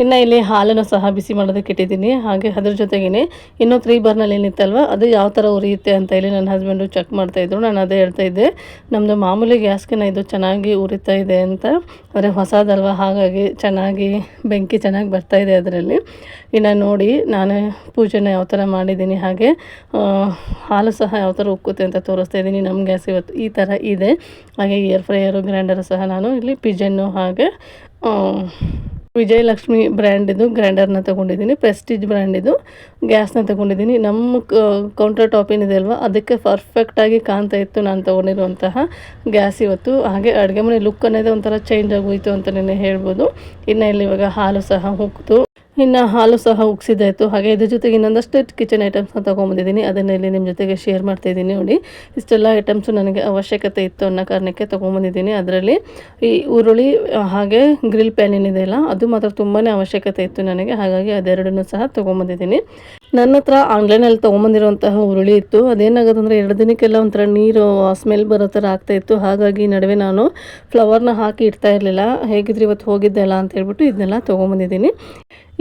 ಇನ್ನು ಇಲ್ಲಿ ಹಾಲನ್ನು ಸಹ ಬಿಸಿ ಮಾಡೋದಕ್ಕೆ ಇಟ್ಟಿದ್ದೀನಿ. ಹಾಗೆ ಅದ್ರ ಜೊತೆಗೇ ಇನ್ನೂ 3 ಬರ್ನಲ್ಲಿ ಏನಿತ್ತಲ್ವ ಅದು ಯಾವ ಥರ ಉರಿಯುತ್ತೆ ಅಂತ ಹೇಳಿ ನನ್ನ ಹಸ್ಬೆಂಡು ಚೆಕ್ ಮಾಡ್ತಾಯಿದ್ರು. ನಾನು ಅದೇ ಹೇಳ್ತಾಯಿದ್ದೆ, ನಮ್ಮದು ಮಾಮೂಲಿ ಗ್ಯಾಸ್ಗಿನ ಇದು ಚೆನ್ನಾಗಿ ಉರಿತಾ ಇದೆ ಅಂತ. ಆದರೆ ಹೊಸದಲ್ವ, ಹಾಗಾಗಿ ಚೆನ್ನಾಗಿ ಬೆಂಕಿ ಚೆನ್ನಾಗಿ ಬರ್ತಾಯಿದೆ ಅದರಲ್ಲಿ. ಇನ್ನು ನೋಡಿ ನಾನು ಪೂಜೆನ ಯಾವ ಥರ ಮಾಡಿದ್ದೀನಿ, ಹಾಗೆ ಹಾಲು ಸಹ ಯಾವ ಥರ ಉಕ್ಕುತ್ತೆ ಅಂತ ತೋರಿಸ್ತಾ ಇದ್ದೀನಿ. ನಮ್ಮ ಗ್ಯಾಸ್ ಇವತ್ತು ಈ ಥರ ಇದೆ. ಹಾಗೆ ಏರ್ ಫ್ರೈಯರು ಗ್ರೈಂಡರು ಸಹ ನಾನು ಇಲ್ಲಿ ಪಿಜನ್ನು ಹಾಗೆ ವಿಜಯಲಕ್ಷ್ಮಿ ಬ್ರ್ಯಾಂಡಿದು ಗ್ರೈಂಡರ್ನ ತೊಗೊಂಡಿದ್ದೀನಿ. ಪ್ರೆಸ್ಟೀಜ್ ಬ್ರ್ಯಾಂಡಿದು ಗ್ಯಾಸ್ನ ತೊಗೊಂಡಿದ್ದೀನಿ. ನಮ್ಮ ಕೌಂಟರ್ ಟಾಪ್ ಏನಿದೆ ಅಲ್ವ, ಅದಕ್ಕೆ ಪರ್ಫೆಕ್ಟಾಗಿ ಕಾಣ್ತಾ ಇತ್ತು ನಾನು ತೊಗೊಂಡಿರುವಂತಹ ಗ್ಯಾಸ್ ಇವತ್ತು. ಹಾಗೆ ಅಡುಗೆ ಮನೆ ಲುಕ್ ಅನ್ನೋದೇ ಒಂಥರ ಚೇಂಜ್ ಆಗೋಯಿತು ಅಂತಲೇ ಹೇಳ್ಬೋದು. ಇನ್ನು ಇಲ್ಲಿ ಇವಾಗ ಹಾಲು ಸಹ ಉಕ್ಕಿತು. ಇನ್ನು ಹಾಲು ಸಹ ಉಗ್ಸಿದ್ದಾಯಿತು. ಹಾಗೆ ಇದ್ರ ಜೊತೆಗೆ ಇನ್ನೊಂದಷ್ಟು ಕಿಚನ್ ಐಟಮ್ಸ್ನ ತೊಗೊಂಬಂದಿದ್ದೀನಿ. ಅದನ್ನು ಇಲ್ಲಿ ನಿಮ್ಮ ಜೊತೆಗೆ ಶೇರ್ ಮಾಡ್ತಾಯಿದ್ದೀನಿ. ನೋಡಿ, ಇಷ್ಟೆಲ್ಲ ಐಟಮ್ಸು ನನಗೆ ಅವಶ್ಯಕತೆ ಇತ್ತು ಅನ್ನೋ ಕಾರಣಕ್ಕೆ ತೊಗೊಂಬಂದಿದ್ದೀನಿ. ಅದರಲ್ಲಿ ಈ ಈರುಳ್ಳಿ ಹಾಗೆ ಗ್ರಿಲ್ ಪ್ಯಾನ್ ಏನಿದೆಯಲ್ಲ, ಅದು ಮಾತ್ರ ತುಂಬಾ ಅವಶ್ಯಕತೆ ಇತ್ತು ನನಗೆ. ಹಾಗಾಗಿ ಅದೆರಡನ್ನೂ ಸಹ ತೊಗೊಂಬಂದಿದ್ದೀನಿ. ನನ್ನ ಹತ್ರ ಆನ್ಲೈನಲ್ಲಿ ತೊಗೊಂಬಂದಿರುವಂತಹ ಈರುಳ್ಳಿ ಇತ್ತು. ಅದೇನಾಗೋದಂದರೆ 2 ದಿನಕ್ಕೆಲ್ಲ ಒಂಥರ ನೀರು ಸ್ಮೆಲ್ ಬರೋ ಥರ ಆಗ್ತಾಯಿತ್ತು. ಹಾಗಾಗಿ ನಡುವೆ ನಾನು ಫ್ಲವರ್ನ ಹಾಕಿ ಇಡ್ತಾ ಇರಲಿಲ್ಲ. ಹೇಗಿದ್ರೆ ಇವತ್ತು ಹೋಗಿದ್ದೆ ಅಲ್ಲ ಅಂತ ಹೇಳ್ಬಿಟ್ಟು ಇದನ್ನೆಲ್ಲ ತೊಗೊಂಬಂದಿದ್ದೀನಿ.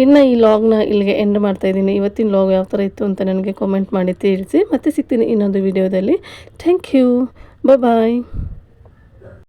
ಇನ್ನು ಈ ಲಾಗ್ನ ಇಲ್ಲಿಗೆ ಎಂಡ್ ಮಾಡ್ತಾಯಿದ್ದೀನಿ. ಇವತ್ತಿನ ಲಾಗ್ ಯಾವ ಥರ ಇತ್ತು ಅಂತ ನನಗೆ ಕಾಮೆಂಟ್ ಮಾಡಿ ತಿಳಿಸಿ. ಮತ್ತೆ ಸಿಗ್ತೀನಿ ಇನ್ನೊಂದು ವಿಡಿಯೋದಲ್ಲಿ. Thank you. ಬಾಯ್.